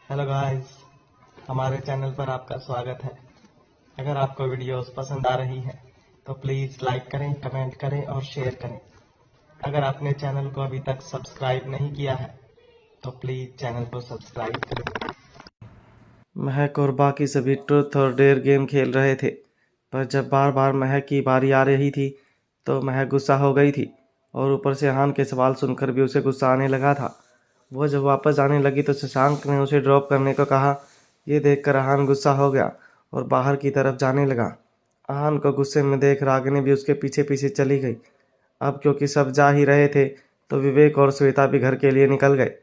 Hello guys, हमारे channel पर आपका स्वागत है। अगर आपको वीडियोस पसंद आ रही है तो प्लीज़ लाइक करें, कमेंट करें और शेयर करें। अगर आपने चैनल को अभी तक सब्सक्राइब नहीं किया है तो प्लीज़ चैनल को सब्सक्राइब करें। महक और बाकी सभी ट्रुथ और डेयर गेम खेल रहे थे, पर जब बार बार महक की बारी आ रही थी तो महक गुस्सा हो गई थी और ऊपर से हान के सवाल सुनकर भी उसे गुस्सा आने लगा था। वो जब वापस आने लगी तो शशांक ने उसे ड्रॉप करने को कहा। ये देखकर आहान गुस्सा हो गया और बाहर की तरफ जाने लगा। आहान को गुस्से में देख रागिनी भी उसके पीछे पीछे चली गई। अब क्योंकि सब जा ही रहे थे तो विवेक और श्वेता भी घर के लिए निकल गए।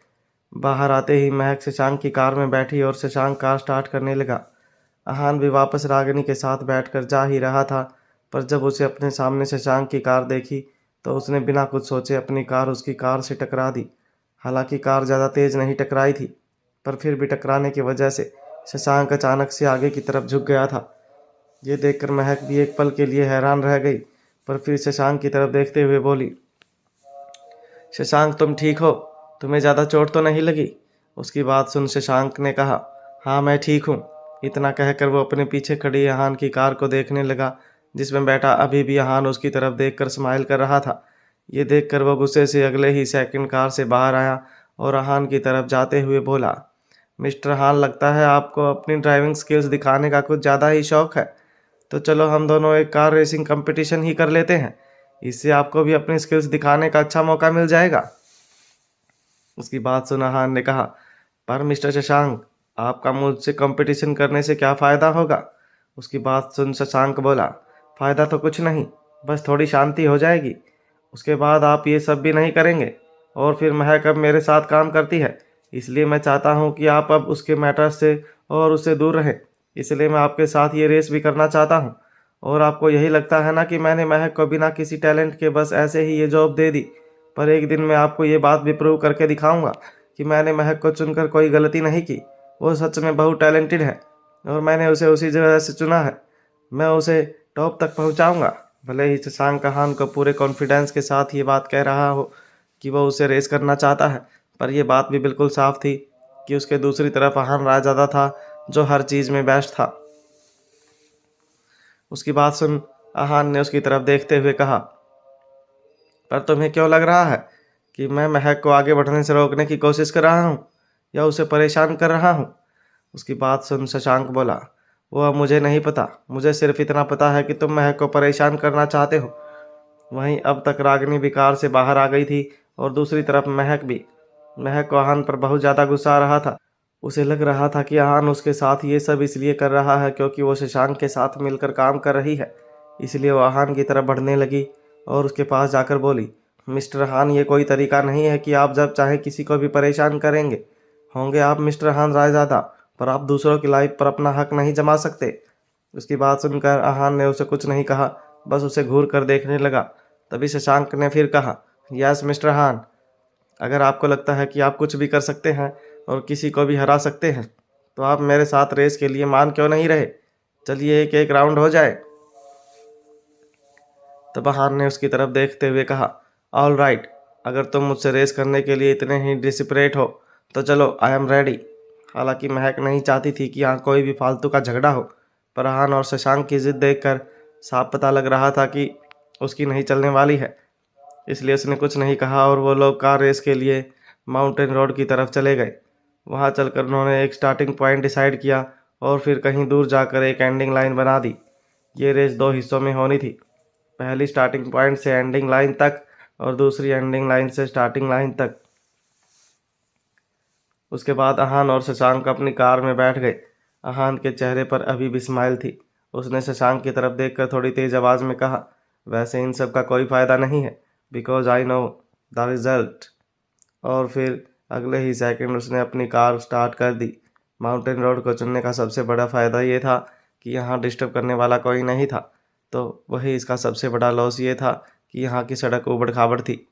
बाहर आते ही महक शशांक की कार में बैठी और शशांक कार स्टार्ट करने लगा। आहान भी वापस रागिनी के साथ बैठकर जा ही रहा था, पर जब उसे अपने सामने शशांक की कार देखी तो उसने बिना कुछ सोचे अपनी कार उसकी कार से टकरा दी। हालांकि कार ज़्यादा तेज नहीं टकराई थी, पर फिर भी टकराने की वजह से शशांक अचानक से आगे की तरफ झुक गया था। ये देखकर महक भी एक पल के लिए हैरान रह गई, पर फिर शशांक की तरफ देखते हुए बोली, शशांक तुम ठीक हो? तुम्हें ज़्यादा चोट तो नहीं लगी? उसकी बात सुन शशांक ने कहा, हाँ मैं ठीक हूँ। इतना कहकर वो अपने पीछे खड़ी आहान की कार को देखने लगा, जिसमें बैठा अभी भी आहान उसकी तरफ देखकर स्माइल कर रहा था। ये देखकर वो गुस्से से अगले ही सेकंड कार से बाहर आया और आहान की तरफ जाते हुए बोला, मिस्टर हान लगता है आपको अपनी ड्राइविंग स्किल्स दिखाने का कुछ ज़्यादा ही शौक है। तो चलो हम दोनों एक कार रेसिंग कंपटीशन ही कर लेते हैं। इससे आपको भी अपनी स्किल्स दिखाने का अच्छा मौका मिल जाएगा। उसकी बात सुना हान ने कहा, पर मिस्टर शशांक, आपका मुझसे कंपटीशन करने से क्या फ़ायदा होगा? उसकी बात सुन शशांक बोला, फ़ायदा तो कुछ नहीं, बस थोड़ी शांति हो जाएगी। उसके बाद आप ये सब भी नहीं करेंगे और फिर महक अब मेरे साथ काम करती है, इसलिए मैं चाहता हूँ कि आप अब उसके मैटर से और उससे दूर रहें। इसलिए मैं आपके साथ ये रेस भी करना चाहता हूँ। और आपको यही लगता है ना कि मैंने महक को बिना किसी टैलेंट के बस ऐसे ही ये जॉब दे दी, पर एक दिन मैं आपको ये बात भी प्रूव करके दिखाऊंगा कि मैंने महक को चुनकर कोई गलती नहीं की। वो सच में बहुत टैलेंटेड है और मैंने उसे उसी वजह से चुना है। मैं उसे टॉप तक पहुंचाऊंगा। भले ही शशांक कहान को पूरे कॉन्फिडेंस के साथ ये बात कह रहा हो कि वो उसे रेस करना चाहता है, पर यह बात भी बिल्कुल साफ थी कि उसके दूसरी तरफ आहान रायजादा था, जो हर चीज़ में बेस्ट था। उसकी बात सुन आहान ने उसकी तरफ देखते हुए कहा, पर तुम्हें क्यों लग रहा है कि मैं महक को आगे बढ़ने से रोकने की कोशिश कर रहा हूँ या उसे परेशान कर रहा हूँ? उसकी बात सुन शशांक बोला, वो अब मुझे नहीं पता, मुझे सिर्फ इतना पता है कि तुम महक को परेशान करना चाहते हो। वहीं अब तक रागिनी भी कार से बाहर आ गई थी और दूसरी तरफ महक भी। महक को आहान पर बहुत ज़्यादा गुस्सा आ रहा था। उसे लग रहा था कि आहान उसके साथ ये सब इसलिए कर रहा है क्योंकि वो शशांक के साथ मिलकर काम कर रही है। इसलिए वो आहान की तरफ बढ़ने लगी और उसके पास जाकर बोली, मिस्टर हान, ये कोई तरीका नहीं है कि आप जब चाहे किसी को भी परेशान करेंगे। होंगे आप मिस्टर हान रायजादा, पर आप दूसरों की लाइफ पर अपना हक नहीं जमा सकते। उसकी बात सुनकर आहान ने उसे कुछ नहीं कहा, बस उसे घूर कर देखने लगा। तभी शशांक ने फिर कहा, यस मिस्टर हान, अगर आपको लगता है कि आप कुछ भी कर सकते हैं और किसी को भी हरा सकते हैं तो आप मेरे साथ रेस के लिए मान क्यों नहीं रहे? चलिए एक एक राउंड हो जाए। तब हान ने उसकी तरफ देखते हुए कहा, ऑल राइट, अगर तुम मुझसे रेस करने के लिए इतने ही डिस्परेट हो तो चलो, आई एम रेडी। हालांकि महक नहीं चाहती थी कि यहाँ कोई भी फालतू का झगड़ा हो, पर हान और शशांक की जिद देखकर साफ पता लग रहा था कि उसकी नहीं चलने वाली है। इसलिए उसने कुछ नहीं कहा और वो लोग कार रेस के लिए माउंटेन रोड की तरफ चले गए। वहां चलकर उन्होंने एक स्टार्टिंग पॉइंट डिसाइड किया और फिर कहीं दूर जाकर एक एंडिंग लाइन बना दी। ये रेस दो हिस्सों में होनी थी, पहली स्टार्टिंग पॉइंट से एंडिंग लाइन तक और दूसरी एंडिंग लाइन से स्टार्टिंग लाइन तक। उसके बाद आहान और शशांक अपनी कार में बैठ गए। आहान के चेहरे पर अभी भी स्माइल थी। उसने शशांक की तरफ देखकर थोड़ी तेज आवाज में कहा, वैसे इन सब का कोई फायदा नहीं है, because I know the result. और फिर अगले ही सेकंड उसने अपनी कार स्टार्ट कर दी। माउंटेन रोड को चुनने का सबसे बड़ा फ़ायदा ये था कि यहाँ डिस्टर्ब करने वाला कोई नहीं था, तो वही इसका सबसे बड़ा लॉस ये था कि यहाँ की सड़क ऊबड़ खाबड़ थी।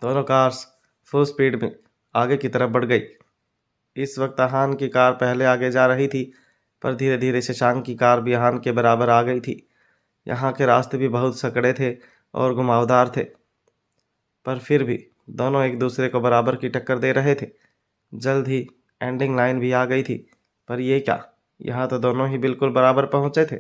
दोनों कार्स फुल स्पीड में आगे की तरफ बढ़ गई। इस वक्त आहान की कार पहले आगे जा रही थी, पर धीरे धीरे शशांक की कार भी आहान के बराबर आ गई थी। यहाँ के रास्ते भी बहुत सकड़े थे और घुमावदार थे, पर फिर भी दोनों एक दूसरे को बराबर की टक्कर दे रहे थे। जल्द ही एंडिंग लाइन भी आ गई थी। पर ये क्या, यहाँ तो दोनों ही बिल्कुल बराबर पहुंचे थे।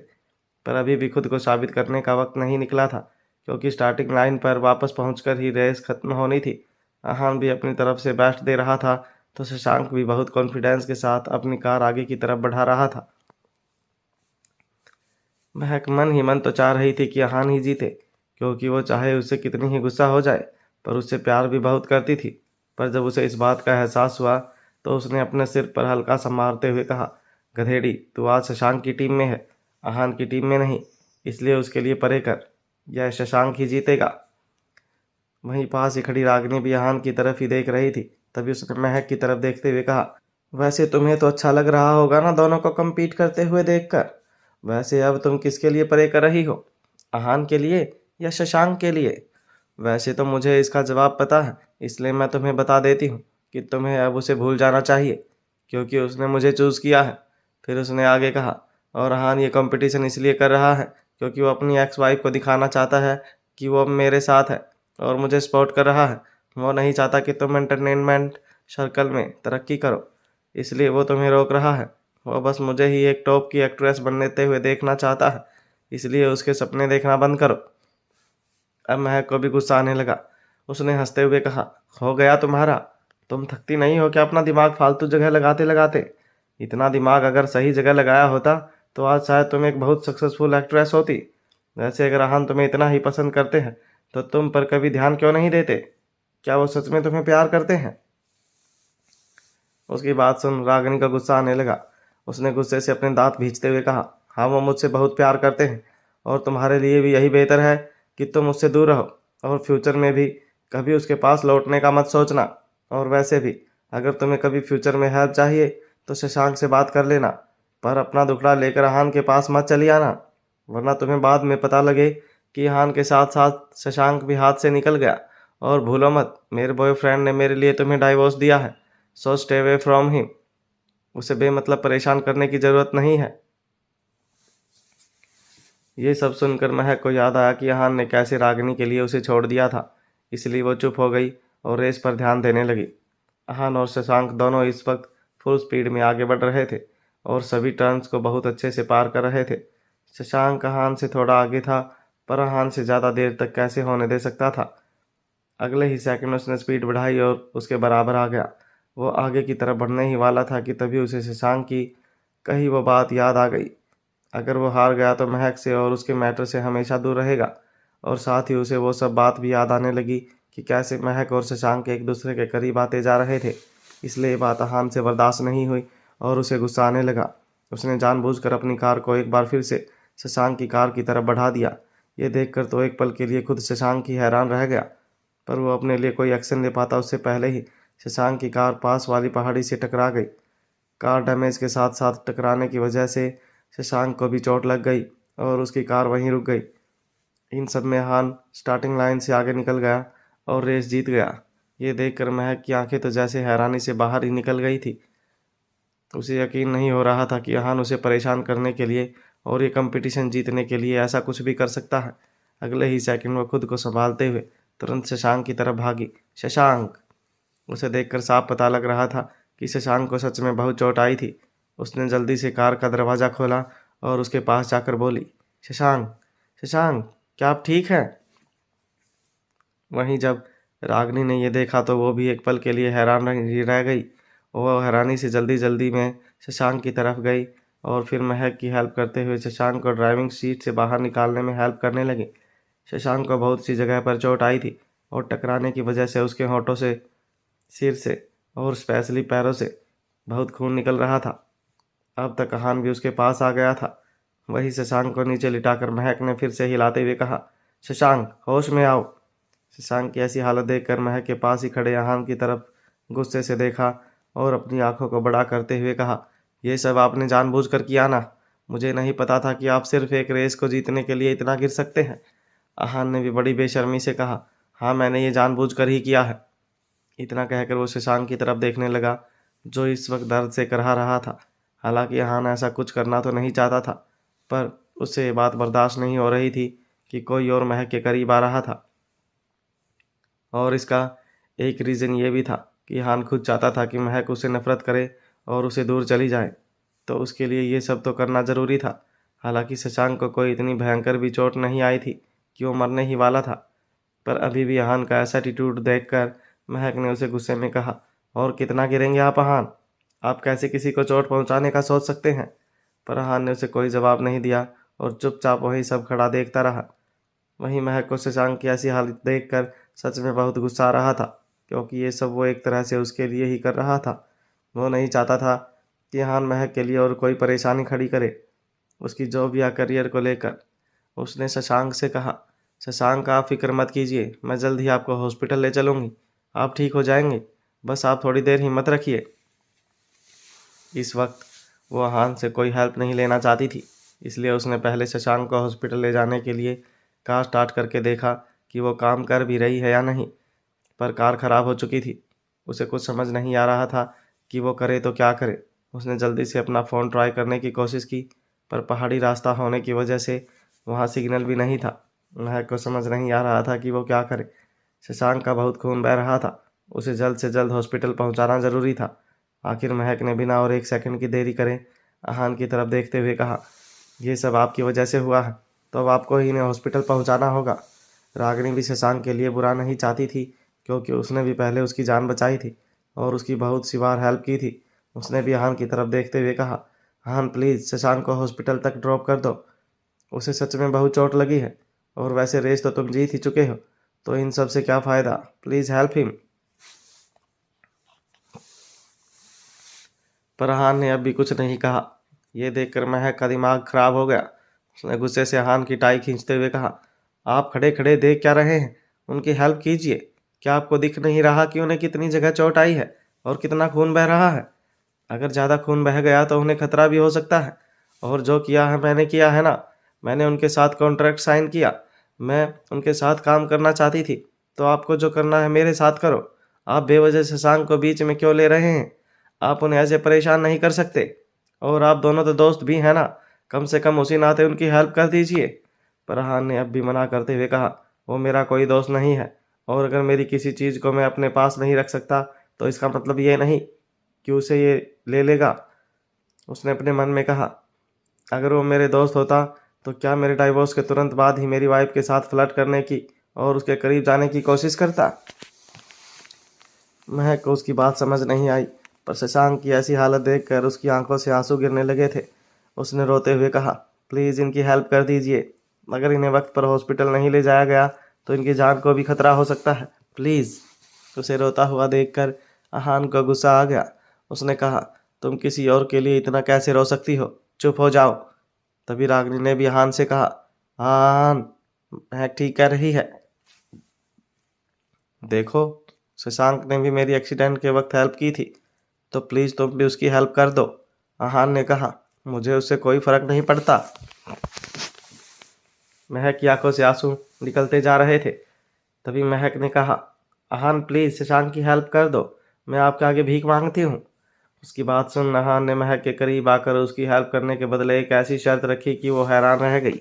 पर अभी भी खुद को साबित करने का वक्त नहीं निकला था, क्योंकि स्टार्टिंग लाइन पर वापस पहुंचकर ही रेस खत्म होनी थी। आहान भी अपनी तरफ से बेस्ट दे रहा था, तो शशांक भी बहुत कॉन्फिडेंस के साथ अपनी कार आगे की तरफ बढ़ा रहा था। महक मन ही मन तो चाह रही थी कि आहान ही जीते, क्योंकि वो चाहे उससे कितनी ही गुस्सा हो जाए, पर उससे प्यार भी बहुत करती थी। पर जब उसे इस बात का एहसास हुआ, तो उसने अपने सिर पर हल्का सा मारते हुए कहा, गधेड़ी, तू आज शशांक की टीम में है, आहान की टीम में नहीं, इसलिए उसके लिए परे कर, यह शशांक ही जीतेगा। वहीं पास ही खड़ी रागिनी भी आहान की तरफ ही देख रही थी। तभी उसने महक की तरफ देखते हुए कहा, वैसे तुम्हें तो अच्छा लग रहा होगा ना दोनों को कम्पीट करते हुए देखकर। वैसे अब तुम किसके लिए प्रे कर रही हो, आहान के लिए या शशांक के लिए? वैसे तो मुझे इसका जवाब पता है, इसलिए मैं तुम्हें बता देती हूँ कि तुम्हें अब उसे भूल जाना चाहिए, क्योंकि उसने मुझे चूज़ किया है। फिर उसने आगे कहा, और आहान ये कंपटीशन इसलिए कर रहा है क्योंकि वो अपनी एक्स वाइफ को दिखाना चाहता है कि वो अब मेरे साथ है और मुझे सपोर्ट कर रहा है। वो नहीं चाहता कि तुम एंटरटेनमेंट सर्कल में तरक्की करो, इसलिए वो तुम्हें रोक रहा है। वो बस मुझे ही एक टॉप की एक्ट्रेस बनते हुए देखना चाहता है, इसलिए उसके सपने देखना बंद करो। अब महक को भी गुस्सा आने लगा। उसने हंसते हुए कहा, हो गया तुम्हारा? तुम थकती नहीं हो क्या अपना दिमाग फालतू जगह लगाते लगाते? इतना दिमाग अगर सही जगह लगाया होता तो आज शायद तुम एक बहुत सक्सेसफुल एक्ट्रेस होती। वैसे अगर आहान तुम्हें इतना ही पसंद करते हैं तो तुम पर कभी ध्यान क्यों नहीं देते? क्या वो सच में तुम्हें प्यार करते हैं? उसकी बात सुन रागिनी का गुस्सा आने लगा। उसने गुस्से से अपने दांत भींचते हुए कहा, हाँ वो मुझसे बहुत प्यार करते हैं, और तुम्हारे लिए भी यही बेहतर है कि तुम उससे दूर रहो, और फ्यूचर में भी कभी उसके पास लौटने का मत सोचना। और वैसे भी अगर तुम्हें कभी फ्यूचर में हेल्प चाहिए तो शशांक से बात कर लेना, पर अपना दुखड़ा लेकर आहान के पास मत चली आना, वरना तुम्हें बाद में पता लगे कि आहान के साथ साथ शशांक भी हाथ से निकल गया। और भूलो मत, मेरे बॉयफ्रेंड ने मेरे लिए तुम्हें डाइवोर्स दिया है, so stay away from him. उसे बेमतलब परेशान करने की जरूरत नहीं है। ये सब सुनकर महक को याद आया कि आहान ने कैसे रागिनी के लिए उसे छोड़ दिया था, इसलिए वो चुप हो गई और रेस पर ध्यान देने लगी। आहान और शशांक दोनों इस वक्त फुल स्पीड में आगे बढ़ रहे थे और सभी टर्न्स को बहुत अच्छे से पार कर रहे थे। शशांक आहान से थोड़ा आगे था, पर आहान से ज़्यादा देर तक कैसे होने दे सकता था। अगले ही सेकंड उसने स्पीड बढ़ाई और उसके बराबर आ गया। वो आगे की तरफ बढ़ने ही वाला था कि तभी उसे शशांक की कही वो बात याद आ गई। अगर वो हार गया तो महक से और उसके मैटर से हमेशा दूर रहेगा। और साथ ही उसे वो सब बात भी याद आने लगी कि कैसे महक और शशांक एक दूसरे के करीब आते जा रहे थे। इसलिए ये बात आहान से बर्दाश्त नहीं हुई और उसे गुस्सा आने लगा। उसने जानबूझकर अपनी कार को एक बार फिर से शशांक की कार की तरफ बढ़ा दिया। ये देखकर तो एक पल के लिए खुद शशांक ही हैरान रह गया, पर वो अपने लिए कोई एक्शन ले पाता उससे पहले ही शशांक की कार पास वाली पहाड़ी से टकरा गई। कार डैमेज के साथ साथ टकराने की वजह से शशांक को भी चोट लग गई और उसकी कार वहीं रुक गई। इन सब में हान स्टार्टिंग लाइन से आगे निकल गया और रेस जीत गया। ये देखकर महक की आंखें तो जैसे हैरानी से बाहर ही निकल गई थी। उसे यकीन नहीं हो रहा था कि हान उसे परेशान करने के लिए और ये कंपटीशन जीतने के लिए ऐसा कुछ भी कर सकता है। अगले ही सेकंड वो खुद को संभालते हुए तुरंत शशांक की तरफ भागी। शशांक! उसे देखकर साफ पता लग रहा था कि शशांक को सच में बहुत चोट आई थी। उसने जल्दी से कार का दरवाज़ा खोला और उसके पास जाकर बोली, शशांक, शशांक, क्या आप ठीक हैं? वहीं जब रागिनी ने यह देखा तो वो भी एक पल के लिए हैरान रह गई। वो हैरानी से जल्दी जल्दी में शशांक की तरफ गई और फिर महक की हेल्प करते हुए शशांक को ड्राइविंग सीट से बाहर निकालने में हेल्प करने लगी। शशांक को बहुत सी जगह पर चोट आई थी और टकराने की वजह से उसके होठों से, सिर से और स्पेशली पैरों से बहुत खून निकल रहा था। अब तक आहान भी उसके पास आ गया था। वही शशांक को नीचे लिटाकर महक ने फिर से हिलाते हुए कहा, शशांक, होश में आओ। शशांक की ऐसी हालत देखकर महक के पास ही खड़े आहान की तरफ गुस्से से देखा और अपनी आंखों को बड़ा करते हुए कहा, ये सब आपने जानबूझकर किया ना? मुझे नहीं पता था कि आप सिर्फ एक रेस को जीतने के लिए इतना गिर सकते हैं। आहान ने भी बड़ी बेशर्मी से कहा, हाँ मैंने ये जानबूझकर ही किया है। इतना कहकर वो शशांक की तरफ देखने लगा, जो इस वक्त दर्द से कराह रहा था। हालांकि आहान ऐसा कुछ करना तो नहीं चाहता था, पर उससे ये बात बर्दाश्त नहीं हो रही थी कि कोई और महक के करीब आ रहा था। और इसका एक रीज़न ये भी था कि हान खुद चाहता था कि महक उसे नफरत करे और उसे दूर चली जाए, तो उसके लिए ये सब तो करना जरूरी था। हालांकि शशांक को कोई इतनी भयंकर भी चोट नहीं आई थी कि वो मरने ही वाला था, पर अभी भी हान का ऐसा एटीट्यूड देखकर महक ने उसे गुस्से में कहा, और कितना गिरेंगे आप हान? आप कैसे किसी को चोट पहुंचाने का सोच सकते हैं? पर हान ने उसे कोई जवाब नहीं दिया और चुपचाप वही सब खड़ा देखता रहा। वहीं महक को शशांक की ऐसी हालत देखकर सच में बहुत गुस्सा आ रहा था, क्योंकि ये सब वो एक तरह से उसके लिए ही कर रहा था। वो नहीं चाहता था कि हान महक के लिए और कोई परेशानी खड़ी करे उसकी जॉब या करियर को लेकर। उसने शशांक से कहा, शशांक आप फिक्र मत कीजिए, मैं जल्द ही आपको हॉस्पिटल ले चलूंगी, आप ठीक हो जाएंगे, बस आप थोड़ी देर हिम्मत रखिए। इस वक्त वो हान से कोई हेल्प नहीं लेना चाहती थी, इसलिए उसने पहले शशांक को हॉस्पिटल ले जाने के लिए कार स्टार्ट करके देखा कि वो काम कर भी रही है या नहीं, पर कार खराब हो चुकी थी। उसे कुछ समझ नहीं आ रहा था कि वो करे तो क्या करे। उसने जल्दी से अपना फ़ोन ट्राई करने की कोशिश की, पर पहाड़ी रास्ता होने की वजह से वहाँ सिग्नल भी नहीं था। महक को समझ नहीं आ रहा था कि वो क्या करे। शशांक का बहुत खून बह रहा था, उसे जल्द से जल्द हॉस्पिटल पहुंचाना जरूरी था। आखिर महक ने बिना और एक सेकंड की देरी करे अहान की तरफ देखते हुए कहा, ये सब आपकी वजह से हुआ है, तो अब आपको ही इन्हें हॉस्पिटल पहुंचाना होगा। रागिनी भी शशांक के लिए बुरा नहीं चाहती थी, क्योंकि उसने भी पहले उसकी जान बचाई थी और उसकी बहुत सी बार हेल्प की थी। उसने भी अहान की तरफ देखते हुए कहा, अहान प्लीज़ शशांक को हॉस्पिटल तक ड्रॉप कर दो, उसे सच में बहुत चोट लगी है, और वैसे रेस तो तुम जीत ही चुके हो, तो इन सब से क्या फ़ायदा, प्लीज़ हेल्प हिम। पर अहान ने अब भी कुछ नहीं कहा। यह देखकर महक का दिमाग खराब हो गया। उसने गुस्से से अहान की टाई खींचते हुए कहा, आप खड़े खड़े देख क्या रहे हैं, उनकी हेल्प कीजिए। क्या आपको दिख नहीं रहा कि उन्हें कितनी जगह चोट आई है और कितना खून बह रहा है? अगर ज़्यादा खून बह गया तो उन्हें खतरा भी हो सकता है। और जो किया है मैंने किया है ना, मैंने उनके साथ कॉन्ट्रैक्ट साइन किया, मैं उनके साथ काम करना चाहती थी, तो आपको जो करना है मेरे साथ करो। आप बेवजह शशांक को बीच में क्यों ले रहे हैं? आप उन्हें ऐसे परेशान नहीं कर सकते, और आप दोनों तो दोस्त भी हैं ना, कम से कम उसी नाते उनकी हेल्प कर दीजिए। पर अहान ने अब भी मना करते हुए कहा, वो मेरा कोई दोस्त नहीं है, और अगर मेरी किसी चीज़ को मैं अपने पास नहीं रख सकता तो इसका मतलब ये नहीं कि उसे ये ले लेगा। उसने अपने मन में कहा, अगर वो मेरे दोस्त होता तो क्या मेरे डाइवोर्स के तुरंत बाद ही मेरी वाइफ के साथ फ्लर्ट करने की और उसके करीब जाने की कोशिश करता? महक को उसकी बात समझ नहीं आई, पर शशांक की ऐसी हालत देखकर उसकी आंखों से आंसू गिरने लगे थे। उसने रोते हुए कहा, प्लीज़ इनकी हेल्प कर दीजिए, अगर इन्हें वक्त पर हॉस्पिटल नहीं ले जाया गया तो इनकी जान को भी खतरा हो सकता है, प्लीज़। उसे रोता हुआ देखकर अहान को गुस्सा आ गया। उसने कहा, तुम किसी और के लिए इतना कैसे रो सकती हो, चुप हो जाओ। तभी रागिनी ने भी अहान से कहा, अहान, महक ठीक कह रही है, देखो शशांक ने भी मेरी एक्सीडेंट के वक्त हेल्प की थी, तो प्लीज़ तुम भी उसकी हेल्प कर दो। अहान ने कहा, मुझे उससे कोई फर्क नहीं पड़ता। महक की आंखों से आंसू निकलते जा रहे थे। तभी महक ने कहा, अहान प्लीज़ शशांक की हेल्प कर दो, मैं आपके आगे भीख मांगती हूँ। उसकी बात सुन अहान ने महक के करीब आकर उसकी हेल्प करने के बदले एक ऐसी शर्त रखी कि वो हैरान रह गई।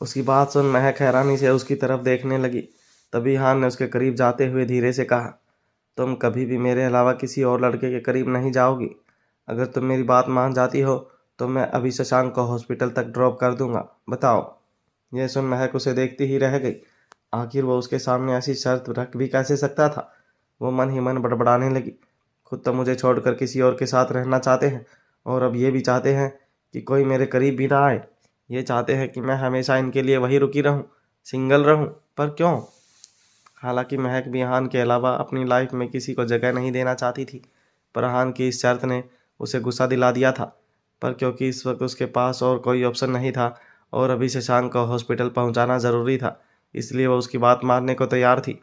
उसकी बात सुन महक हैरानी से उसकी तरफ देखने लगी। तभी हान ने उसके करीब जाते हुए धीरे से कहा, तुम कभी भी मेरे अलावा किसी और लड़के के करीब नहीं जाओगी। अगर तुम मेरी बात मान जाती हो तो मैं अभी शशांक को हॉस्पिटल तक ड्रॉप कर दूंगा, बताओ। यह सुन महक उसे देखती ही रह गई। आखिर वो उसके सामने ऐसी शर्त रख भी कैसे सकता था। वो मन ही मन बड़बड़ाने लगी, खुद तो मुझे छोड़कर किसी और के साथ रहना चाहते हैं, और अब ये भी चाहते हैं कि कोई मेरे करीब भी ना आए। ये चाहते हैं कि मैं हमेशा इनके लिए वही रुकी रहूं, सिंगल रहूं, पर क्यों? हालांकि महक भी अहान के अलावा अपनी लाइफ में किसी को जगह नहीं देना चाहती थी, पर अहान की इस शर्त ने उसे गुस्सा दिला दिया था। पर क्योंकि इस वक्त उसके पास और कोई ऑप्शन नहीं था और अभी शशांक को हॉस्पिटल पहुंचाना ज़रूरी था, इसलिए वह उसकी बात मानने को तैयार थी।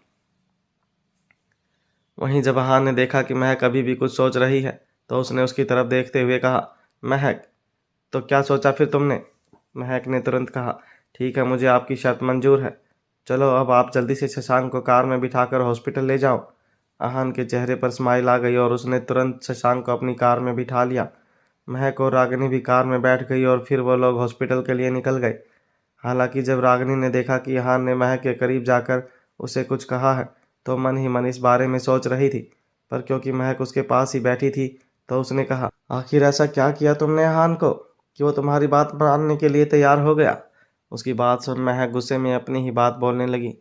वहीं जब अहान ने देखा कि महक अभी भी कुछ सोच रही है, तो उसने उसकी तरफ देखते हुए कहा, महक, तो क्या सोचा फिर तुमने? महक ने तुरंत कहा, ठीक है, मुझे आपकी शर्त मंजूर है, चलो अब आप जल्दी से शशांक को कार में बिठाकर हॉस्पिटल ले जाओ। अहान के चेहरे पर स्माइल आ गई और उसने तुरंत शशांक को अपनी कार में बिठा लिया। महक और रागिनी भी कार में बैठ गई और फिर वो लोग हॉस्पिटल के लिए निकल गए। हालांकि जब रागिनी ने देखा कि यहान ने महक के करीब जाकर उसे कुछ कहा है तो मन ही मन इस बारे में सोच रही थी, पर क्योंकि महक उसके पास ही बैठी थी तो उसने कहा, आखिर ऐसा क्या किया तुमने यहान को कि वो तुम्हारी बात मानने के लिए तैयार हो गया। उसकी बात सुन महक गुस्से में अपनी ही बात बोलने लगी,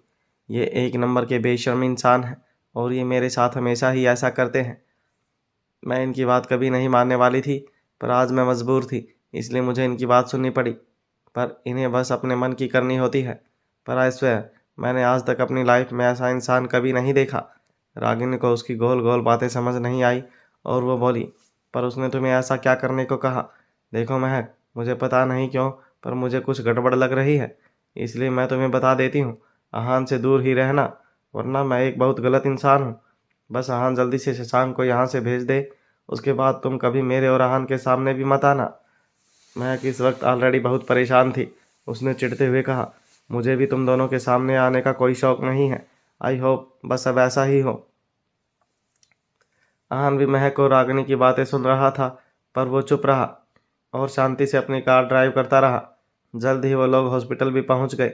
ये एक नंबर के बेशर्म इंसान हैं और ये मेरे साथ हमेशा ही ऐसा करते हैं। मैं इनकी बात कभी नहीं मानने वाली थी, पर आज मैं मजबूर थी, इसलिए मुझे इनकी बात सुननी पड़ी। पर इन्हें बस अपने मन की करनी होती है। पर आई स्वेयर, मैंने आज तक अपनी लाइफ में ऐसा इंसान कभी नहीं देखा। रागिनी को उसकी गोल गोल बातें समझ नहीं आई और वो बोली, पर उसने तुम्हें ऐसा क्या करने को कहा। देखो महक, मुझे पता नहीं क्यों पर मुझे कुछ गड़बड़ लग रही है, इसलिए मैं तुम्हें बता देती हूँ, आहान से दूर ही रहना, वरना मैं एक बहुत गलत इंसान हूँ। बस आहान जल्दी से शशांक को यहाँ से भेज दे, उसके बाद तुम कभी मेरे और आहान के सामने भी मत आना। महक इस वक्त ऑलरेडी बहुत परेशान थी। उसने चिढ़ते हुए कहा, मुझे भी तुम दोनों के सामने आने का कोई शौक नहीं है। आई होप बस अब ऐसा ही हो। आहान भी महक और रागिनी की बातें सुन रहा था, पर वो चुप रहा और शांति से अपनी कार ड्राइव करता रहा। जल्द ही वो लोग हॉस्पिटल भी पहुंच गए।